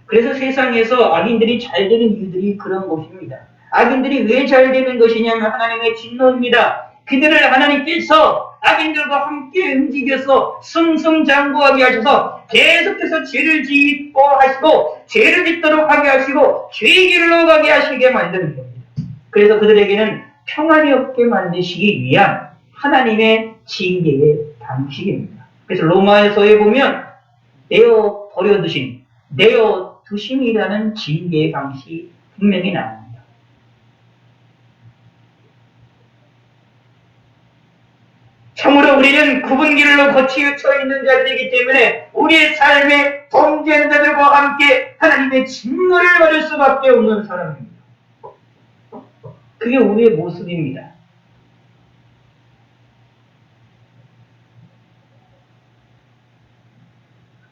그래서 세상에서 악인들이 잘 되는 이유들이 그런 것입니다. 악인들이 왜 잘 되는 것이냐면 하나님의 진노입니다. 그들을 하나님께서 악인들과 함께 움직여서 승승장구하게 하셔서 계속해서 죄를 짓고 하시고 죄를 짓도록 하게 하시고 죄의 길로 가게 하시게 만드는 겁니다. 그래서 그들에게는 평안이 없게 만드시기 위한 하나님의 징계의 방식입니다. 그래서 로마서에 보면 내어 버려두심, 내어 두심이라는 징계의 방식이 분명히 나옵니다. 참으로 우리는 그분 길로 거치쳐 있는 자들이기 때문에 우리의 삶에 범죄한 자들과 함께 하나님의 진노를 받을 수밖에 없는 사람입니다. 그게 우리의 모습입니다.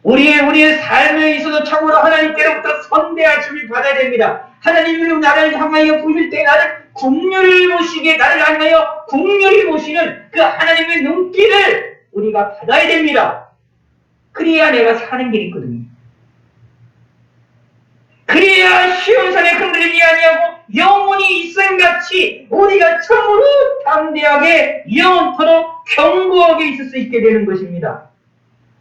우리의 삶에 있어서 참으로 하나님께로부터 선대하심을 받아야 됩니다. 하나님이 나를 향하여 보실 때 나를 긍휼히 보시게, 나를 향하여 긍휼히 보시는 그 하나님의 눈길을 우리가 받아야 됩니다. 그래야 내가 사는 길이 있거든요. 그래야 시온산에 흔들리지 아니하고 영원히 있음같이 우리가 참으로 담대하게 영원토록 견고하게 있을 수 있게 되는 것입니다.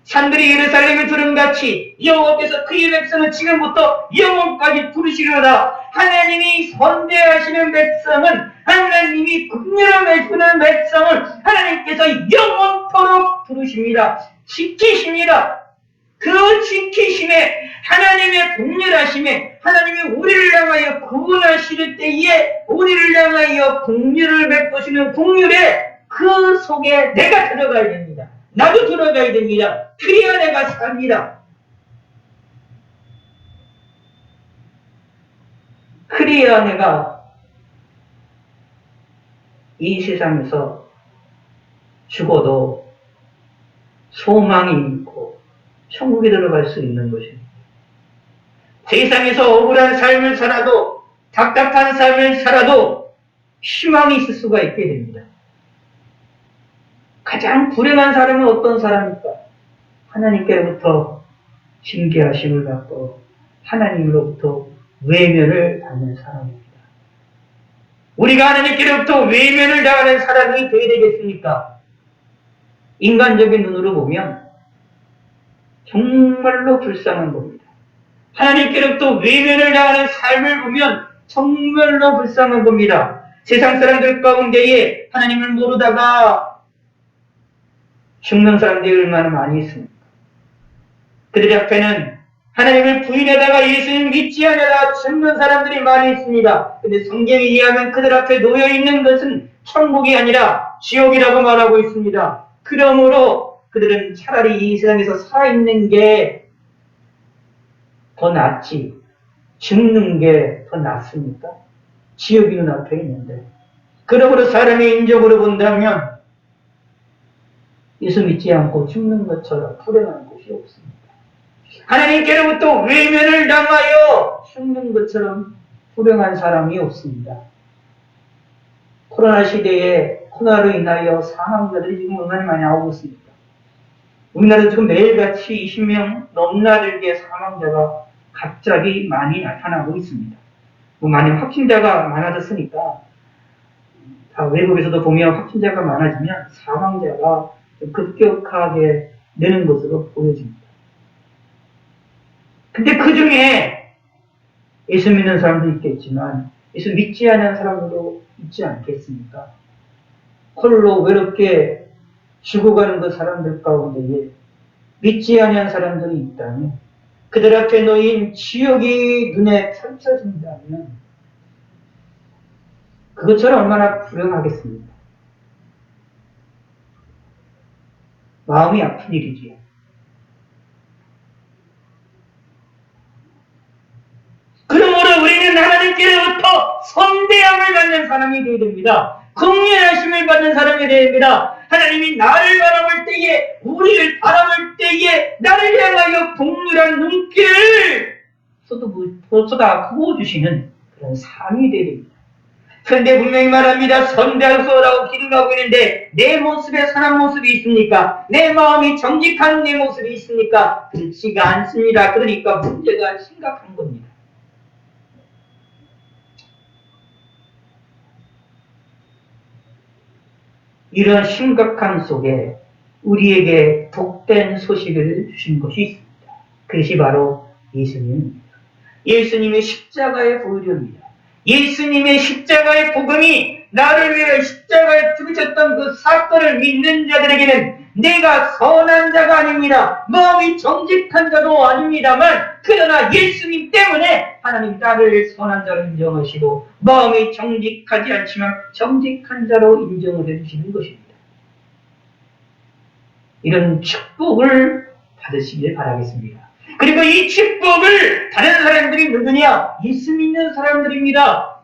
산들이 예루살렘을 두름같이 여호와께서 그의 백성을 지금부터 영원까지 부르시려다. 하나님이 선대하시는 백성은, 하나님이 긍휼을 베푸는 백성을 하나님께서 영원토록 부르십니다. 지키십니다. 그 지키심에, 하나님의 긍휼하심에, 하나님이 우리를 향하여 구원하실 때에 우리를 향하여 긍휼을 베푸시는 긍휼에 그 속에 내가 들어가야 됩니다. 나도 들어가야 됩니다. 그래야 내가 삽니다. 그래야 내가 이 세상에서 죽어도 소망이 있고 천국에 들어갈 수 있는 것입니다. 세상에서 억울한 삶을 살아도, 답답한 삶을 살아도 희망이 있을 수가 있게 됩니다. 가장 불행한 사람은 어떤 사람입니까? 하나님께로부터 징계하심을 받고 하나님으로부터 외면을 받는 사람입니다. 우리가 하나님께로부터 외면을 당하는 사람이 되어야 되겠습니까? 인간적인 눈으로 보면 정말로 불쌍한 겁니다. 하나님께로부터 외면을 당하는 삶을 보면 정말로 불쌍한 겁니다. 세상 사람들 가운데에 하나님을 모르다가 죽는 사람들이 얼마나 많이 있습니까? 그들 앞에는 하나님을 부인하다가 예수님 믿지 않으라 죽는 사람들이 많이 있습니다. 그런데 성경에 의하면 그들 앞에 놓여있는 것은 천국이 아니라 지옥이라고 말하고 있습니다. 그러므로 그들은 차라리 이 세상에서 살아있는 게 더 낫지, 죽는 게 더 낫습니까? 지옥이 눈앞에 있는데. 그러므로 사람의 인적으로 본다면 예수 믿지 않고 죽는 것처럼 불행한 곳이 없습니다. 하나님께로부터 외면을 당하여 죽는 것처럼 불행한 사람이 없습니다. 코로나 시대에 코로나로 인하여 사망자들이 지금 얼마나 많이 나오고 있습니까? 우리나라도 지금 매일같이 20명 넘나들게 사망자가 갑자기 많이 나타나고 있습니다. 많이 확진자가 많아졌으니까 다 외국에서도 보면 확진자가 많아지면 사망자가 급격하게 느는 것으로 보여집니다. 근데 그 중에 예수 믿는 사람도 있겠지만 예수 믿지 않는 사람도 있지 않겠습니까? 홀로 외롭게 죽어가는 그 사람들 가운데에 믿지 않는 사람들이 있다면, 그들 앞에 놓인 지옥이 눈에 펼쳐진다면 그것처럼 얼마나 불행하겠습니까? 마음이 아픈 일이지요. 그러므로 우리는 하나님께로부터 선대함을 받는 사람이 되어야 됩니다. 긍휼하심을 받는 사람이 됩니다. 하나님이 나를 바라볼 때에, 우리를 바라볼 때에 나를 향하여 긍휼한 눈길을 쏟아 부어주시는 그런 삶이 되야 됩니다. 그런데 분명히 말합니다. 선대하소서라고 기도하고 있는데 내 모습에 선한 모습이 있습니까? 내 마음이 정직한 내 모습이 있습니까? 그렇지가 않습니다. 그러니까 문제가 심각한 겁니다. 이런 심각한 속에 우리에게 복된 소식을 주신 것이 있습니다. 그것이 바로 예수님입니다. 예수님의 십자가의 보혈입니다. 예수님의 십자가의 복음이 나를 위해 십자가에 죽으셨던 그 사건을 믿는 자들에게는 내가 선한 자가 아닙니다. 마음이 정직한 자도 아닙니다만 그러나 예수님 때문에 하나님 나를 선한 자로 인정하시고 마음이 정직하지 않지만 정직한 자로 인정을 해주시는 것입니다. 이런 축복을 받으시길 바라겠습니다. 그리고 이 축복을 받은 사람들이 누구냐? 예수 믿는 사람들입니다.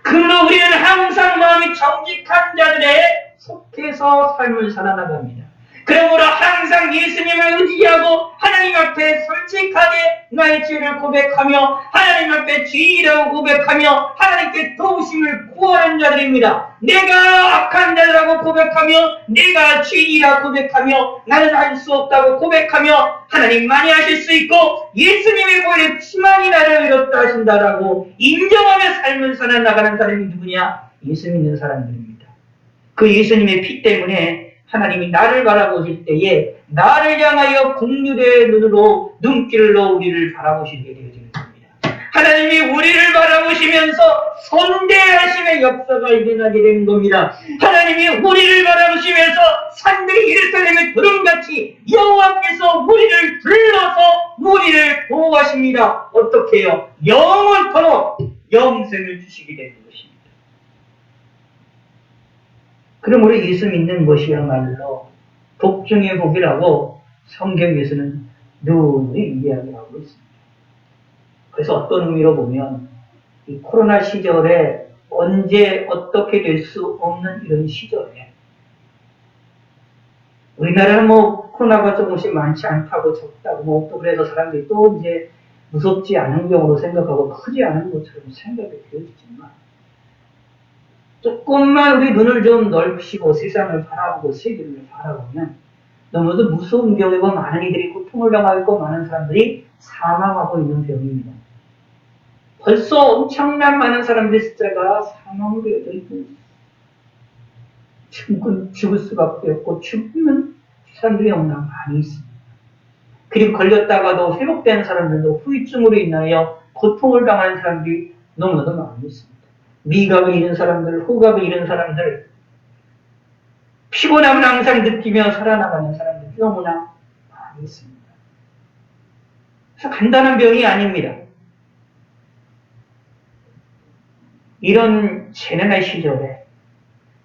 그러므로 우리는 항상 마음이 정직한 자들에 속해서 삶을 살아나갑니다. 그러므로 항상 예수님을 의지하고 하나님 앞에 솔직하게 나의 죄를 고백하며 하나님 앞에 죄인이라고 고백하며 하나님께 도우심을 구하는 자들입니다. 내가 악한 자라고 고백하며 내가 죄인이라고 고백하며 나는 할 수 없다고 고백하며 하나님만이 하실 수 있고 예수님의 보혈에 피만이 나를 의롭다 하신다라고 인정하며 삶을 살아나가는 사람이 누구냐? 예수 믿는 사람들입니다. 그 예수님의 피 때문에 하나님이 나를 바라보실 때에 나를 향하여 긍휼의 눈길로 우리를 바라보시게 되어지는 겁니다. 하나님이 우리를 바라보시면서 선대하심의 역사가 일어나게 되는 겁니다. 하나님이 우리를 바라보시면서 산들이 예루살렘의 구름같이 여호와께서 우리를 불러서 우리를 보호하십니다. 어떻게 해요? 영원토록 영생을 주시게 되는 것입니다. 그러므로 예수 믿는 것이야말로 복중의 복이라고 성경에서는 늘 이야기하고 있습니다. 그래서 어떤 의미로 보면 이 코로나 시절에 언제 어떻게 될 수 없는 이런 시절에 우리나라는 코로나가 조금씩 많지 않다고 적다고 또 그래서 사람들이 또 이제 무섭지 않은 경우로 생각하고 크지 않은 것처럼 생각이 되어지지만 조금만 우리 눈을 좀 넓히고 세상을 바라보고 세계를 바라보면 너무도 무서운 병이고 많은 이들이 고통을 당하고 있고 많은 사람들이 사망하고 있는 병입니다. 벌써 엄청난 많은 사람들의 숫자가 사망으로 이어져 있고 죽을 수밖에 없고 죽으면 사람들이 너무나 많이 있습니다. 그리고 걸렸다가도 회복된 사람들도 후유증으로 인하여 고통을 당하는 사람들이 너무나도 많이 있습니다. 미각을 잃은 사람들, 후각을 잃은 사람들, 피곤함을 항상 느끼며 살아나가는 사람들이 너무나 많이 있습니다. 그래서 간단한 병이 아닙니다. 이런 재난의 시절에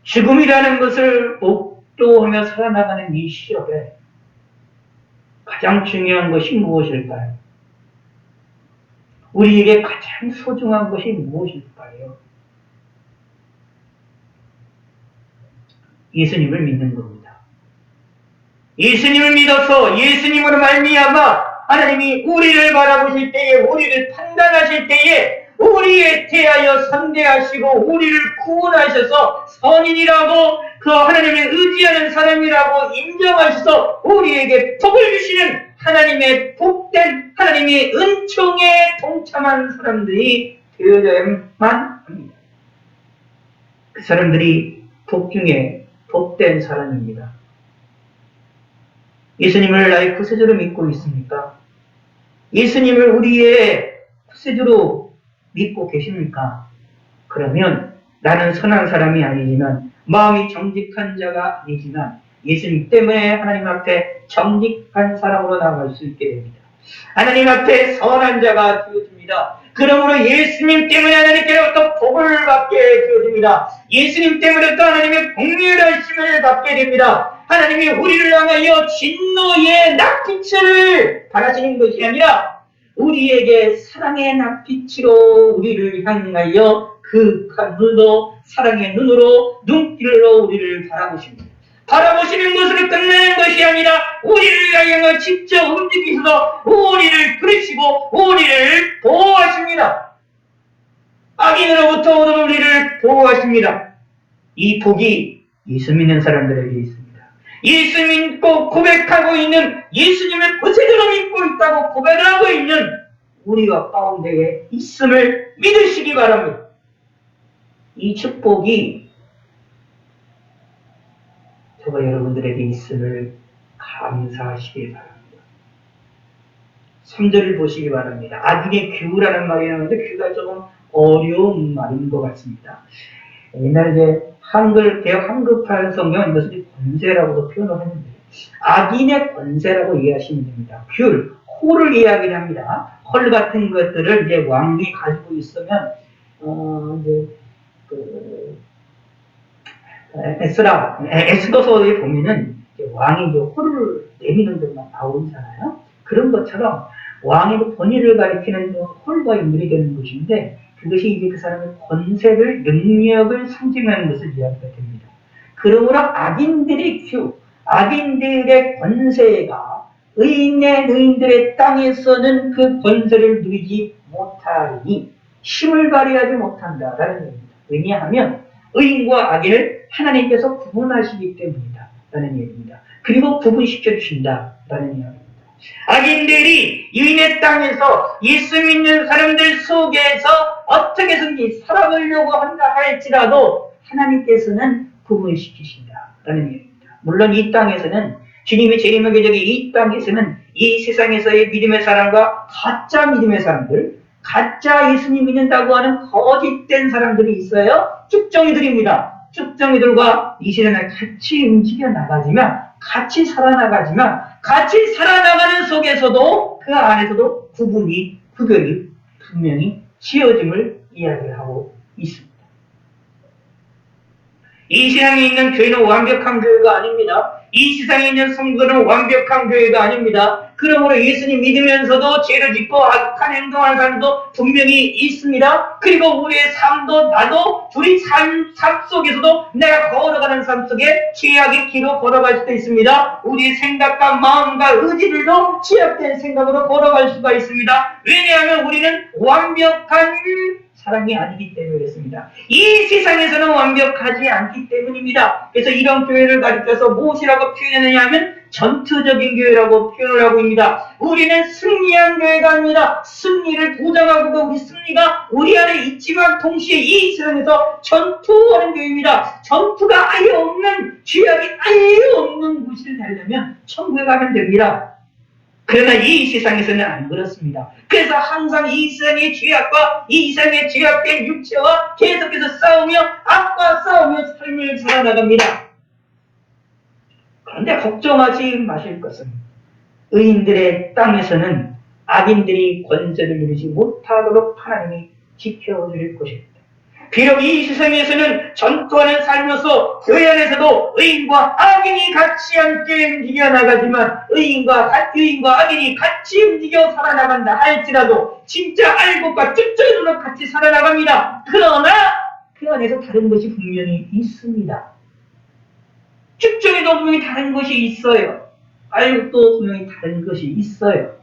죽음이라는 것을 목도하며 살아나가는 이 시절에 가장 중요한 것이 무엇일까요? 우리에게 가장 소중한 것이 무엇일까요? 예수님을 믿는 겁니다. 예수님을 믿어서 예수님으로 말미암아 하나님이 우리를 바라보실 때에 우리를 판단하실 때에 우리에 대하여 선대하시고 우리를 구원하셔서 선인이라고 그 하나님을 의지하는 사람이라고 인정하셔서 우리에게 복을 주시는 하나님의 복된 하나님의 은총에 동참한 사람들이 되어야만 합니다. 그 사람들이 복중에 복된 사람입니다. 예수님을 나의 구세주로 믿고 있습니까? 예수님을 우리의 구세주로 믿고 계십니까? 그러면 나는 선한 사람이 아니지만 마음이 정직한 자가 아니지만 예수님 때문에 하나님 앞에 정직한 사람으로 나아갈 수 있게 됩니다. 하나님 앞에 선한 자가 되어집니다. 그러므로 예수님 때문에 하나님께로부터 복을 받게 되어집니다. 예수님 때문에 또 하나님의 긍휼하심을 받게 됩니다. 하나님이 우리를 향하여 진노의 낯빛을 바라시는 것이 아니라 우리에게 사랑의 낯빛으로 우리를 향하여 그 눈으로, 사랑의 눈으로, 눈길로 우리를 바라보십니다. 바라보시는 것으로 끝내는 것이 아니라 우리를 향해 직접 움직이셔서 우리를 그리시고 우리를 보호하십니다. 악인으로부터 오는 우리를 보호하십니다. 이 복이 예수 믿는 사람들에게 있습니다. 예수 믿고 고백하고 있는, 예수님을 구세주로 믿고 있다고 고백을 하고 있는 우리가 가운데에 있음을 믿으시기 바랍니다. 이 축복이 저와 여러분들에게 있음을 감사하시기 바랍니다. 3절을 보시기 바랍니다. 악인의 규라는 말이 나오는데 규가 조금 어려운 말인 것 같습니다. 옛날에 이제 개혁 한글판 성경은 이것을 권세라고도 표현을 했는데, 악인의 권세라고 이해하시면 됩니다. 귤, 홀을 이야기를 합니다. 홀 같은 것들을 이제 왕이 가지고 있으면, 에스더서에 보면은 왕이 이제 홀을 내미는 것만 나오잖아요. 그런 것처럼 왕의 그 본의를 가리키는 홀과 인물이 되는 것인데, 그것이 이제 그 사람의 권세를, 능력을 상징하는 것을 이야기가 됩니다. 그러므로 악인들의 악인들의 권세가 의인들의 땅에서는 그 권세를 누리지 못하니 힘을 발휘하지 못한다라는 얘기입니다. 왜냐하면 의인과 악인을 하나님께서 구분하시기 때문이다 라는 얘기입니다. 그리고 구분시켜 주신다라는 이야기입니다. 악인들이 의인의 땅에서 예수 믿는 사람들 속에서 어떻게 해서든지 살아가려고 한다 할지라도 하나님께서는 구분시키신다라는 얘기입니다. 물론 이 땅에서는 주님의 재림의 궤적이 이 땅에서는 이 세상에서의 믿음의 사람과 가짜 믿음의 사람들, 가짜 예수님 믿는다고 하는 거짓된 사람들이 있어요. 쭉정이들입니다. 쭉정이들과 이 세상을 같이 움직여 나가지만, 같이 살아나가지만, 같이 살아나가는 속에서도 그 안에서도 구별이 분명히 지어짐을 이야기를 하고 있습니다. 이 세상에 있는 교회는 완벽한 교회가 아닙니다. 이 세상에 있는 성도는 완벽한 교회가 아닙니다. 그러므로 예수님 믿으면서도 죄를 짓고 악한 행동하는 사람도 분명히 있습니다. 그리고 우리의 삶도, 나도 우리 삶 속에서도 내가 걸어가는 삶 속에 죄악의 길로 걸어갈 수도 있습니다. 우리의 생각과 마음과 의지들도 죄악된 생각으로 걸어갈 수가 있습니다. 왜냐하면 우리는 완벽한 사람이 아니기 때문에 그렇습니다. 이 세상에서는 완벽하지 않기 때문입니다. 그래서 이런 교회를 가리켜서 무엇이라고 표현하느냐 하면 전투적인 교회라고 표현을 하고 있습니다. 우리는 승리한 교회가 아닙니다. 승리를 보장하고도 우리 승리가 우리 안에 있지만 동시에 이 세상에서 전투하는 교회입니다. 전투가 아예 없는, 죄악이 아예 없는 곳을 되려면 천국에 가면 됩니다. 그러나 이 세상에서는 안 그렇습니다. 그래서 항상 이 세상의 죄악과 이 세상의 죄악된 육체와 계속해서 싸우며 악과 싸우며 삶을 살아나갑니다. 그런데 걱정하지 마실 것은 의인들의 땅에서는 악인들이 권세를 누리지 못하도록 하나님이 지켜줄 것입니다. 비록 이 세상에서는 전투하는 삶으로서 교회 안에서도 의인과 악인이 같이 함께 움직여 나가지만, 의인과 악인이 같이 움직여 살아나간다 할지라도 진짜 알곡과 쭉쭉으로 같이 살아나갑니다. 그러나 그 안에서 다른 것이 분명히 있습니다. 쭉쭉이도 분명히 다른 것이 있어요. 알곡도 분명히 다른 것이 있어요.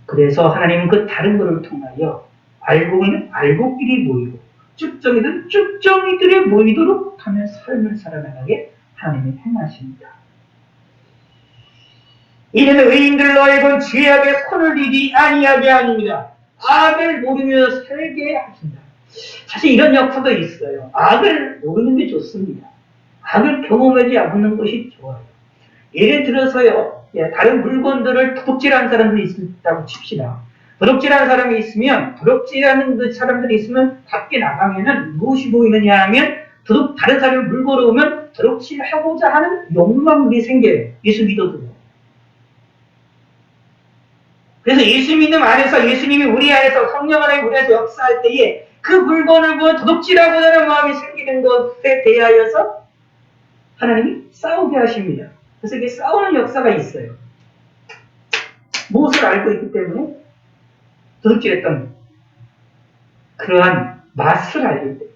그래서 하나님은 그 다른 것을 통하여 알곡은 알곡끼리 모이고 쭉정이들은 쭉정이들이 모이도록 하며 삶을 살아나가게 하나님이 행하십니다. 이는 의인들로 하여금 죄악의 손을 이기 아니하게 아닙니다. 악을 모르며 살게 하신다. 사실 이런 역사도 있어요. 악을 모르는 게 좋습니다. 악을 경험하지 않는 것이 좋아요. 예를 들어서요, 다른 물건들을 도둑질하는 사람들이 있다고 칩시다. 도둑질하는 사람이 있으면, 도둑질하는 그 사람들이 있으면 밖에 나가면은 무엇이 보이느냐 하면, 다른 사람이 물건을 오면 도둑질하고자 하는 욕망이 생겨요. 예수 믿어도. 그래서 예수 믿는 안에서, 예수님이 우리 안에서, 성령 하나님 우리 안에서 역사할 때에 그 물건을 보고 도둑질하고자 하는 마음이 생기는 것에 대하여서 하나님이 싸우게 하십니다. 그래서 이게 싸우는 역사가 있어요. 무엇을 알고 있기 때문에? 도둑질했던 그러한 맛을 알기 때문에.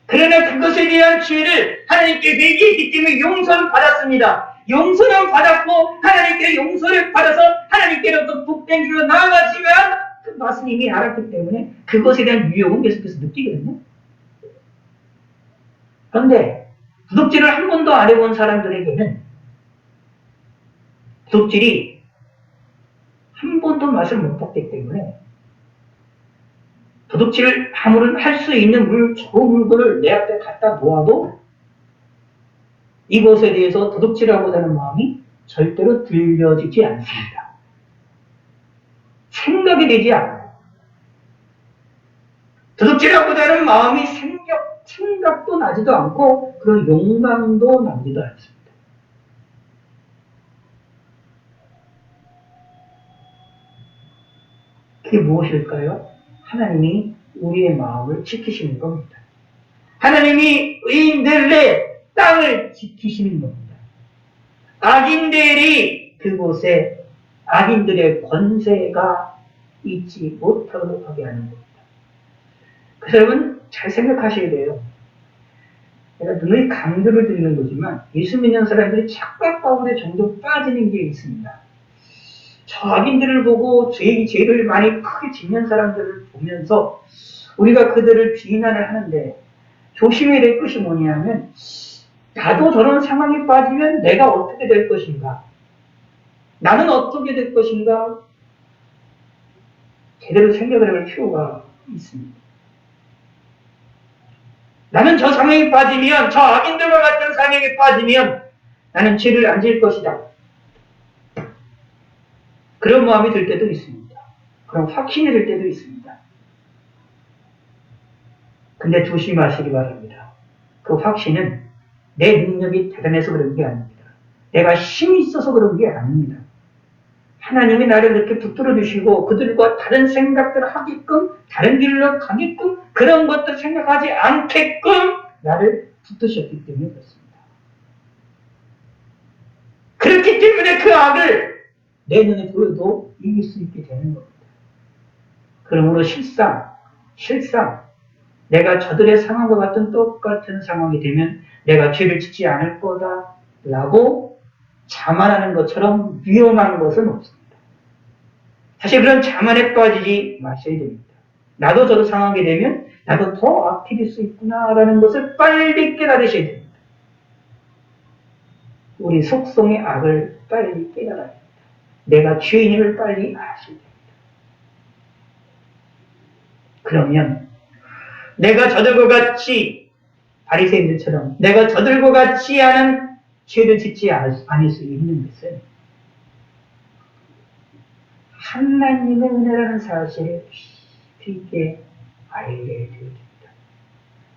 그러나 그것에 대한 죄를 하나님께 회개했기 때문에 용서를 받았습니다. 용서는 받았고 하나님께 용서를 받아서 하나님께로부터 복된 길로 나아가지만 그 맛은 이미 알았기 때문에 그것에 대한 유혹은 계속해서 느끼거든요. 그런데 도둑질을 한 번도 안 해본 사람들에게는 도둑질이 한 번도 맛을 못 봤기 때문에 도둑질을 아무런 할 수 있는 좋은 물건을 내 앞에 갖다 놓아도 이것에 대해서 도둑질하고자 하는 마음이 절대로 들려지지 않습니다. 생각이 되지 않아요. 도둑질하고자 하는 마음이 생각도 나지도 않고 그런 욕망도 나지도 않습니다. 그게 무엇일까요? 하나님이 우리의 마음을 지키시는 겁니다. 하나님이 의인들의 땅을 지키시는 겁니다. 악인들이 그곳에 악인들의 권세가 있지 못하도록 하게 하는 겁니다. 그래서 여러분 잘 생각하셔야 돼요. 제가 눈의 강조를 드리는 거지만 예수 믿는 사람들이 착각 가운데 종종 빠지는 게 있습니다. 저 악인들을 보고 죄를 많이 크게 짓는 사람들을 보면서 우리가 그들을 비난을 하는데 조심해야 될 것이 뭐냐면 나도 저런 상황에 빠지면 내가 어떻게 될 것인가? 나는 어떻게 될 것인가? 제대로 생각을 해볼 필요가 있습니다. 나는 저 상황에 빠지면, 저 악인들과 같은 상황에 빠지면 나는 죄를 안 지을 것이다. 그런 마음이 들 때도 있습니다. 그런 확신이 들 때도 있습니다. 근데 조심하시기 바랍니다. 그 확신은 내 능력이 대단해서 그런 게 아닙니다. 내가 힘이 있어서 그런 게 아닙니다. 하나님이 나를 이렇게 붙들어 주시고 그들과 다른 생각들을 하게끔, 다른 길로 가게끔, 그런 것들 생각하지 않게끔 나를 붙드셨기 때문에 그렇습니다. 그렇기 때문에 그 악을 내 눈에 보여도 이길 수 있게 되는 겁니다. 그러므로 실상 내가 저들의 상황과 같은 똑같은 상황이 되면 내가 죄를 짓지 않을 거다라고 자만하는 것처럼 위험한 것은 없습니다. 사실 그런 자만에 빠지지 마셔야 됩니다. 나도 저런 상황이 되면 나도 더 악해질 수 있구나라는 것을 빨리 깨달으셔야 됩니다. 우리 속성의 악을 빨리 깨달아야 됩니다. 내가 죄인을 빨리 아셔야 됩니다. 그러면 내가 저들과 같이 바리새인들처럼 내가 저들과 같이 하는 죄를 짓지 않을 수 있는 것은 하나님의 은혜라는 사실을 깊이 있게 알게 되어집니다.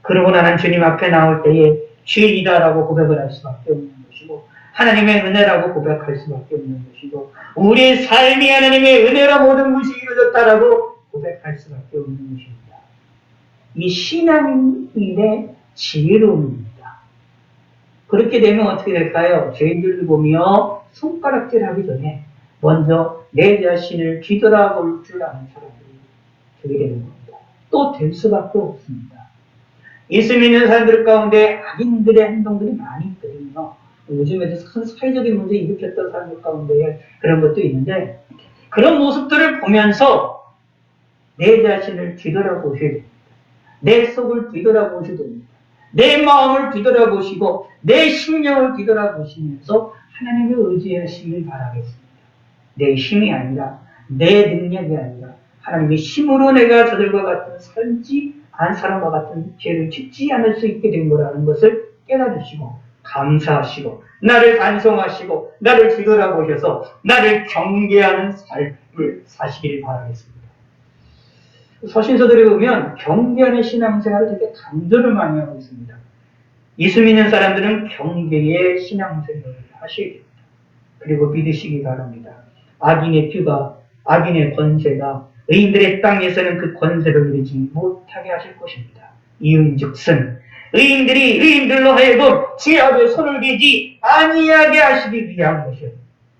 그러고 나는 주님 앞에 나올 때에 죄이다라고 고백을 할 수밖에 없는 것이고 하나님의 은혜라고 고백할 수밖에 없는 것이고 우리의 삶이 하나님의 은혜로 모든 것이 이루어졌다라고 고백할 수밖에 없는 것입니다. 이 신앙인의 지혜로움입니다. 그렇게 되면 어떻게 될까요? 죄인들을 보며 손가락질하기 전에 먼저 내 자신을 뒤돌아볼 줄 아는 사람들이 되게 되는 겁니다. 또 될 수밖에 없습니다. 예수 믿는 사람들 가운데 악인들의 행동들이 많이 있거든요. 요즘에도 큰 사회적인 문제 일으켰던 사람들 가운데 그런 것도 있는데 그런 모습들을 보면서 내 자신을 뒤돌아보셔야 됩니다. 내 속을 뒤돌아보셔야 됩니다. 내 마음을 뒤돌아보시고 내 심령을 뒤돌아보시면서 하나님을 의지하시길 바라겠습니다. 내 힘이 아니라 내 능력이 아니라 하나님의 힘으로 내가 저들과 같은 사람과 같은 죄를 짓지 않을 수 있게 된 거라는 것을 깨달으시고 감사하시고 나를 반성하시고 나를 뒤돌아보셔서 나를 경계하는 삶을 사시길 바라겠습니다. 서신서들에 보면 경계하는 신앙생활을 되게 강조를 많이 하고 있습니다. 예수 믿는 사람들은 경계의 신앙생활을 하셔야 됩니다. 그리고 믿으시기 바랍니다. 악인의 퓨가, 악인의 권세가 의인들의 땅에서는 그 권세를 누리지 못하게 하실 것입니다. 이은즉슨 의인들이 의인들로 하여금 죄악에 손을 대지 아니하게 하시기 위한 것이요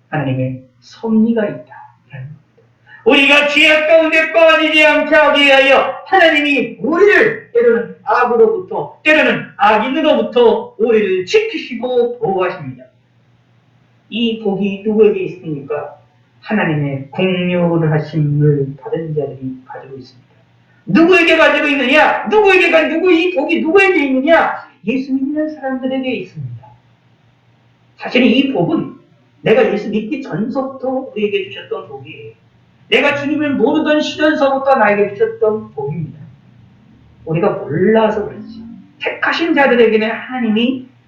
하나님의 섭리가 있다. 우리가 죄악 가운데 빠지지 않게 하기 위하여 하나님이 우리를 때로는 악으로부터 때로는 악인으로부터 우리를 지키시고 보호하십니다. 이 복이 누구에게 있습니까? 하나님의 공유를 하심을 받은 자들이 가지고 있습니다. 누구에게 가지고 있느냐? 누구 이 복이 누구에게 있느냐? 예수 믿는 사람들에게 있습니다. 사실 이 복은 내가 예수 믿기 전서부터 우리에게 주셨던 복이에요. 내가 주님을 모르던 시절서부터 나에게 주셨던 복입니다. 우리가 몰라서 그렇지. 택하신 자들에게는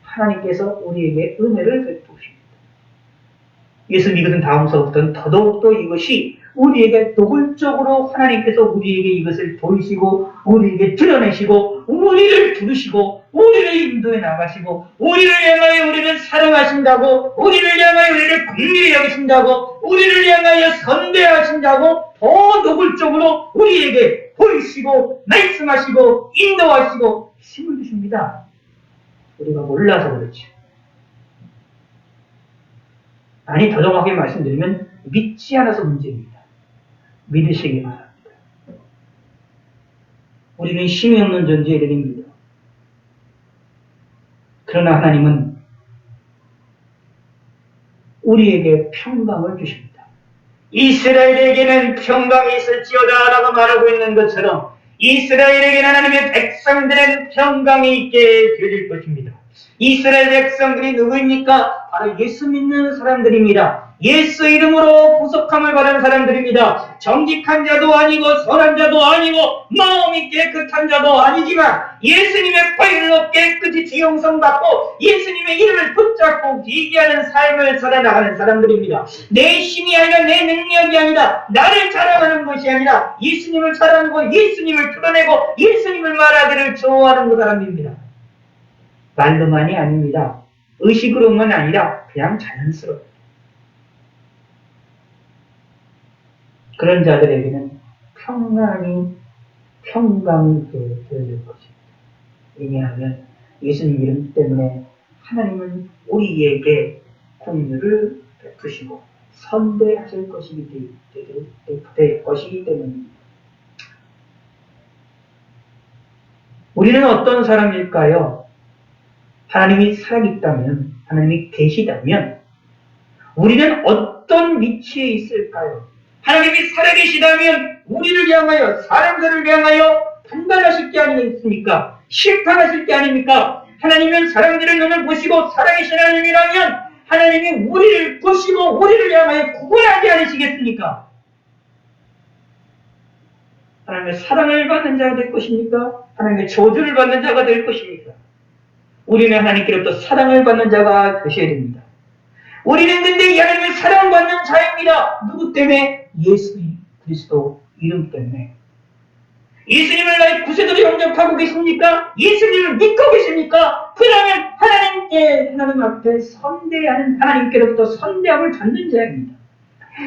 하나님께서 우리에게 은혜를 베푸십니다. 예수 믿은 다음서부터는 더더욱더 이것이 우리에게 노골적으로 하나님께서 우리에게 이것을 보이시고 우리에게 드러내시고 우리를 부르시고 우리를 인도해 나가시고 우리를 향하여 우리를 사랑하신다고 우리를 향하여 우리를 긍휼히 여기신다고 우리를 향하여 선대하신다고 더 노골적으로 우리에게 보이시고 말씀하시고 인도하시고 힘을 주십니다. 우리가 몰라서 그렇지. 아니, 더 정확하게 말씀드리면 믿지 않아서 문제입니다. 믿으시기 바랍니다. 우리는 힘이 없는 존재들입니다. 그러나 하나님은 우리에게 평강을 주십니다. 이스라엘에게는 평강이 있을지어다 라고 말하고 있는 것처럼 이스라엘에게는 하나님의 백성들은 평강이 있게 되어질 것입니다. 이스라엘 백성들이 누구입니까? 바로 예수 믿는 사람들입니다. 예수 이름으로 구속함을 받은 사람들입니다. 정직한 자도 아니고 선한 자도 아니고 마음이 깨끗한 자도 아니지만 예수님의 보혈로 깨끗이 지용성받고 예수님의 이름을 붙잡고 비기하는 삶을 살아나가는 사람들입니다. 내 힘이 아니라 내 능력이 아니라 나를 자랑하는 것이 아니라 예수님을 자랑하고 예수님을 드러내고 예수님을 말하기를 좋아하는 그 사람입니다. 말로만이 아닙니다. 의식으로만 아니라 그냥 자연스럽게. 그런 자들에게는 평강이 되어질 것입니다. 왜냐하면 예수님 이름 때문에 하나님은 우리에게 긍휼을 베푸시고 선대하실 것이기 때문입니다. 우리는 어떤 사람일까요? 하나님이 살아있다면, 하나님이 계시다면 우리는 어떤 위치에 있을까요? 하나님이 살아계시다면 우리를 향하여, 사람들을 향하여 판단하실 게 아니겠습니까? 심판하실 게 아닙니까? 하나님은 사람들의 눈을 보시고 살아계신 하나님이라면 하나님이 우리를 보시고 우리를 향하여 구원하지 않으시겠습니까? 하나님의 사랑을 받는 자가 될 것입니까? 하나님의 저주를 받는 자가 될 것입니까? 우리는 하나님께로부터 사랑을 받는 자가 되셔야 됩니다. 우리는 근데 이 하나님의 사랑받는 자입니다. 누구 때문에? 예수 그리스도 이름 때문에. 예수님을 나의 구세주로 영접하고 계십니까? 예수님을 믿고 계십니까? 그러면 하나님 앞에 선대하는, 하나님께로부터 선대함을 받는 자입니다.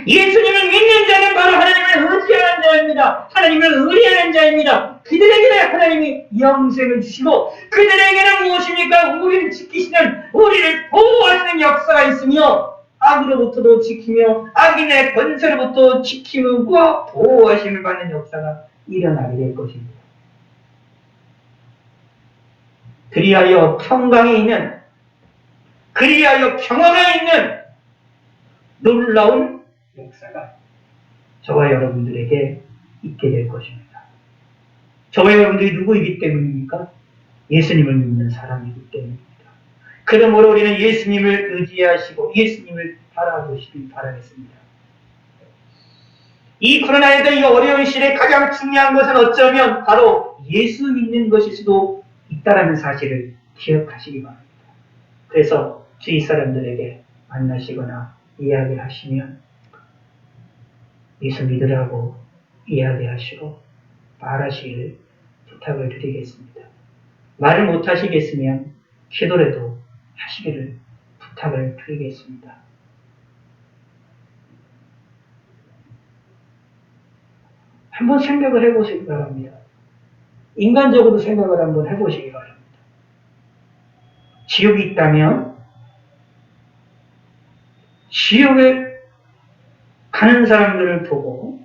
예수님을 믿는 자는 바로 하나님을 의지하는 자입니다. 하나님을 의뢰하는 자입니다. 그들에게는 하나님이 영생을 주시고 그들에게는 무엇입니까? 우리를 지키시는, 우리를 보호하시는 역사가 있으며 악으로부터도 지키며 악인의 권세로부터 지킴과 보호하심을 받는 역사가 일어나게 될 것입니다. 그리하여 평강이 있는, 그리하여 평화가 있는 놀라운 역사가 저와 여러분들에게 있게 될 것입니다. 저와 여러분들이 누구이기 때문입니까? 예수님을 믿는 사람이기 때문입니다. 그러므로 우리는 예수님을 의지하시고 예수님을 바라보시길 바라겠습니다. 이 코로나에도 이 어려운 시대에 가장 중요한 것은 어쩌면 바로 예수 믿는 것일 수도 있다는 사실을 기억하시기 바랍니다. 그래서 주위 사람들에게 만나시거나 이야기하시면 예수 믿으라고 이야기하시고 말하시길 부탁을 드리겠습니다. 말을 못하시겠으면 기도라도 하시기를 부탁을 드리겠습니다. 한번 생각을 해보시기 바랍니다. 인간적으로 생각을 한번 해보시기 바랍니다. 지옥이 있다면 지옥에 가는 사람들을 보고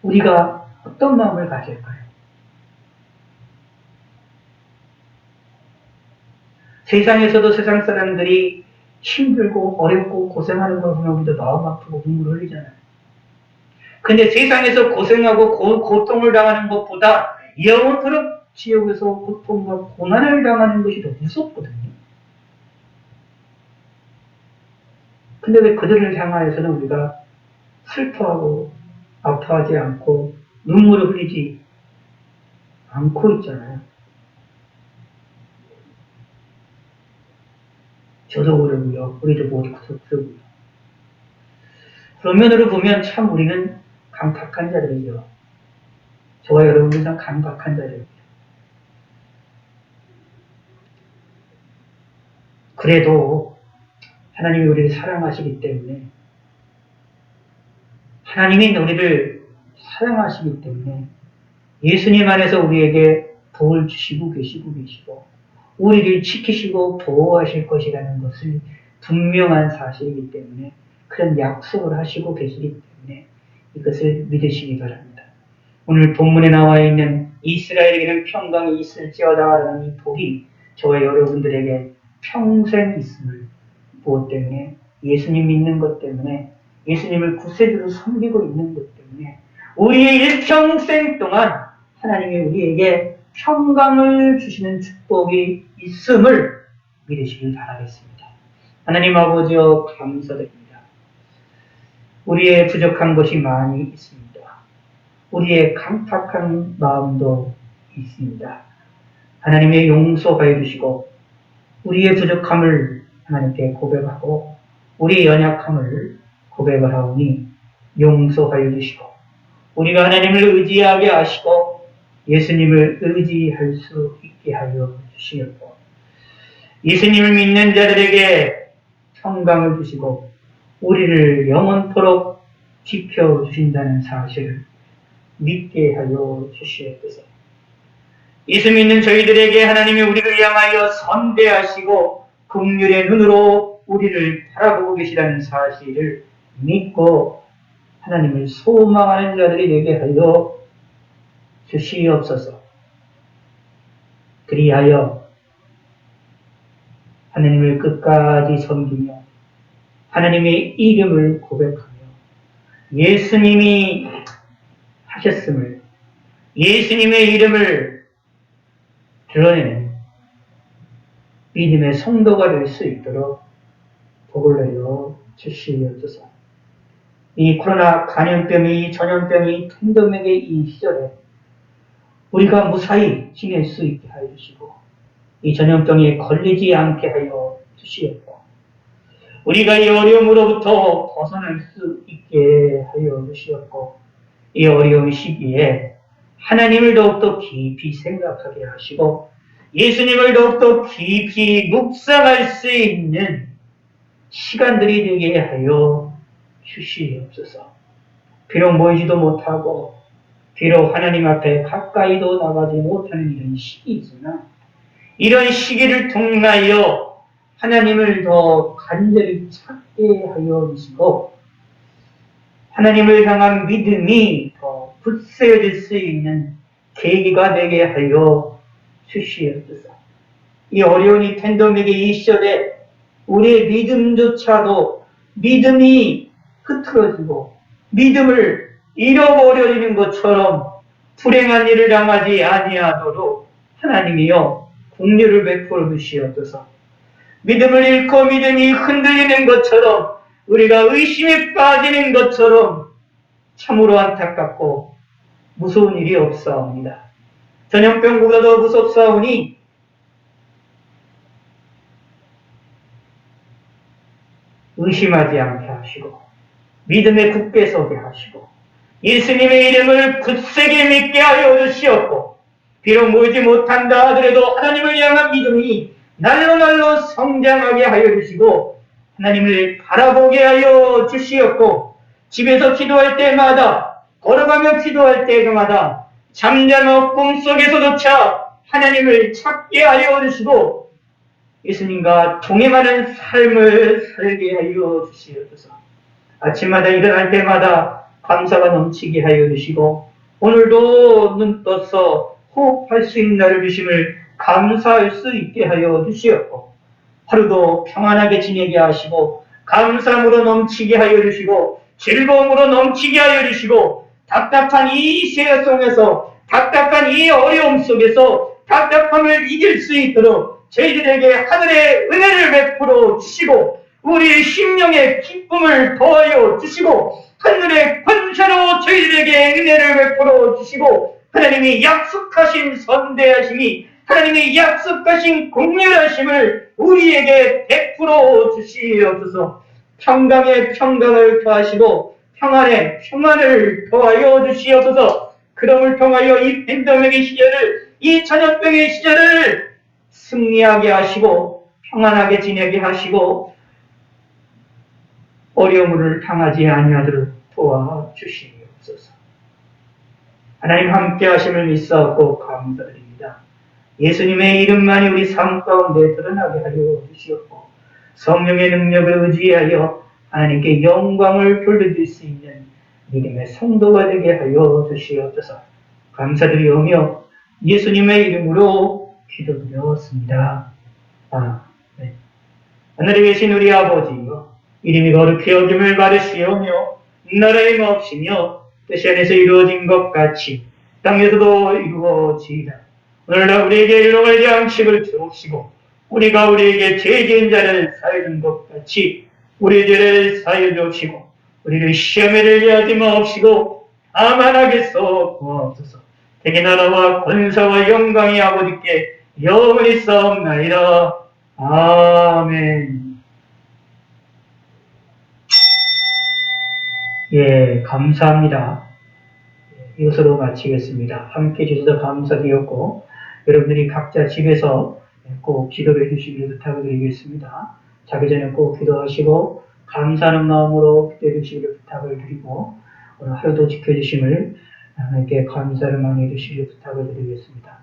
우리가 어떤 마음을 가질까요? 세상에서도 세상 사람들이 힘들고 어렵고 고생하는 걸 보면 우리도 마음 아프고 눈물 흘리잖아요. 근데 세상에서 고생하고 고통을 당하는 것보다 영원토록 지옥에서 고통과 고난을 당하는 것이 더 무섭거든요. 근데 왜 그들을 향하여서는 우리가 슬퍼하고 아파하지 않고 눈물을 흘리지 않고 있잖아요. 저도 그러고요. 우리도 모두 그러고요. 그런 면으로 보면 참 우리는 강팍한 자들이죠. 저와 여러분들 참 강팍한 자들이죠. 그래도 하나님이 우리를 사랑하시기 때문에 하나님이 우리를 사랑하시기 때문에 예수님 안에서 우리에게 복을 주시고 계시고 우리를 지키시고 보호하실 것이라는 것을 분명한 사실이기 때문에 그런 약속을 하시고 계시기 때문에 이것을 믿으시기 바랍니다. 오늘 본문에 나와 있는 이스라엘에게는 평강이 있을지어다라는 이 복이 저와 여러분들에게 평생 있음을 무엇 때문에 예수님 믿는 것 때문에 예수님을 구세주로 섬기고 있는 것 때문에 우리의 일평생 동안 하나님이 우리에게 평강을 주시는 축복이 있음을 믿으시길 바라겠습니다. 하나님 아버지여 감사드립니다. 우리의 부족한 것이 많이 있습니다. 우리의 강팍한 마음도 있습니다. 하나님의 용서하여 주시고 우리의 부족함을 하나님께 고백하고 우리의 연약함을 고백을 하오니 용서하여 주시고 우리가 하나님을 의지하게 하시고 예수님을 의지할 수 있게 하여 주시옵고 예수님을 믿는 자들에게 평강을 주시고 우리를 영원토록 지켜주신다는 사실을 믿게 하여 주시옵소서. 예수 믿는 저희들에게 하나님이 우리를 향하여 선대하시고 긍휼의 눈으로 우리를 바라보고 계시다는 사실을 믿고 하나님을 소망하는 자들이 되게 하여 주시옵소서. 그리하여 하나님을 끝까지 섬기며 하나님의 이름을 고백하며 예수님이 하셨음을 예수님의 이름을 드러내는 믿음의 성도가 될 수 있도록 복을 내려 주시옵소서. 이 코로나 감염병이 전염병이 팬데믹의 이 시절에 우리가 무사히 지낼 수 있게 하여 주시고 이 전염병에 걸리지 않게 하여 주시옵고 우리가 이 어려움으로부터 벗어날 수 있게 하여 주시옵고 이 어려운 시기에 하나님을 더욱더 깊이 생각하게 하시고 예수님을 더욱더 깊이 묵상할 수 있는 시간들이 되게 하여 주시옵소서. 비록 모이지도 못하고 비록 하나님 앞에 가까이도 나가지 못하는 이런 시기이지만 이런 시기를 통하여 하나님을 더 간절히 찾게 하여 주시고 하나님을 향한 믿음이 더 굳세어질 수 있는 계기가 되게 하여 주시옵소서. 이 어려운 이 팬데믹의 이 시절에 우리의 믿음조차도 믿음이 흐트러지고 믿음을 잃어버려지는 것처럼 불행한 일을 당하지 아니하도록 하나님이여 긍휼을 베풀어 주시옵소서. 믿음을 잃고 믿음이 흔들리는 것처럼 우리가 의심에 빠지는 것처럼 참으로 안타깝고 무서운 일이 없사옵니다. 전염병보다도 무섭사오니 의심하지 않게 하시고 믿음에 굳게 서게 하시고 예수님의 이름을 굳세게 믿게 하여 주시옵고 비록 모이지 못한다 하더라도 하나님을 향한 믿음이 날로 성장하게 하여 주시고 하나님을 바라보게 하여 주시옵고 집에서 기도할 때마다 걸어가며 기도할 때마다 잠자는 꿈속에서조차 하나님을 찾게 하여 주시고 예수님과 동행하는 삶을 살게 하여 주시옵소서. 아침마다 일어날 때마다 감사가 넘치게 하여 주시고 오늘도 눈 떠서 호흡할 수 있는 날을 주심을 감사할 수 있게 하여 주시옵고 하루도 평안하게 지내게 하시고 감사함으로 넘치게 하여 주시고 즐거움으로 넘치게 하여 주시고 답답한 이 세상 속에서 답답한 이 어려움 속에서 답답함을 이길 수 있도록 저희들에게 하늘의 은혜를 베풀어 주시고 우리의 심령의 기쁨을 더하여 주시고 하늘의 권세로 저희들에게 은혜를 베풀어 주시고 하나님이 약속하신 선대하심이 하나님이 약속하신 공률하심을 우리에게 베풀어 주시옵소서. 평강에 평강을 더하시고 평안에 평안을 더하여 주시옵소서. 그럼을 통하여 이 팬데믹의 시절을 이 전염병의 시절을 승리하게 하시고 평안하게 지내게 하시고 어려움을 당하지 아니하도록 도와주시옵소서. 하나님 함께 하심을 믿사옵고 감사드립니다. 예수님의 이름만이 우리 삶 가운데 드러나게 하여 주시옵고 성령의 능력을 의지하여 하나님께 영광을 돌려줄 수 있는 믿음의 성도가 되게 하여 주시옵소서. 감사드리오며 예수님의 이름으로 기도드렸습니다. 아멘. 하늘에 계신 우리 아버지여 이름이 거룩히 여김을 받으시오며 나라의 몫이며 뜻이 안에서 이루어진 것 같이 땅에서도 이루어지이다. 오늘날 우리에게 일용할 양식을 주옵시고 우리가 우리에게 죄 지은 자를 사하여 준 것 같이 우리 죄를 사하여 주옵시고 우리를 시험에 들게 하지 마옵시고 다만 하겠소 구하옵소서. 대개 나라와 권사와 영광이 아버지께 영원히 싸움나이다. 아멘. 예, 감사합니다. 이것으로 마치겠습니다. 함께 해주셔서 감사드렸고 여러분들이 각자 집에서 꼭 기도를 해주시길 부탁드리겠습니다. 자기 전에 꼭 기도하시고 감사하는 마음으로 기도해 주시기를 부탁을 드리고 오늘 하루도 지켜주심을 하나님께 감사를 많이 해주시길 부탁을 드리겠습니다.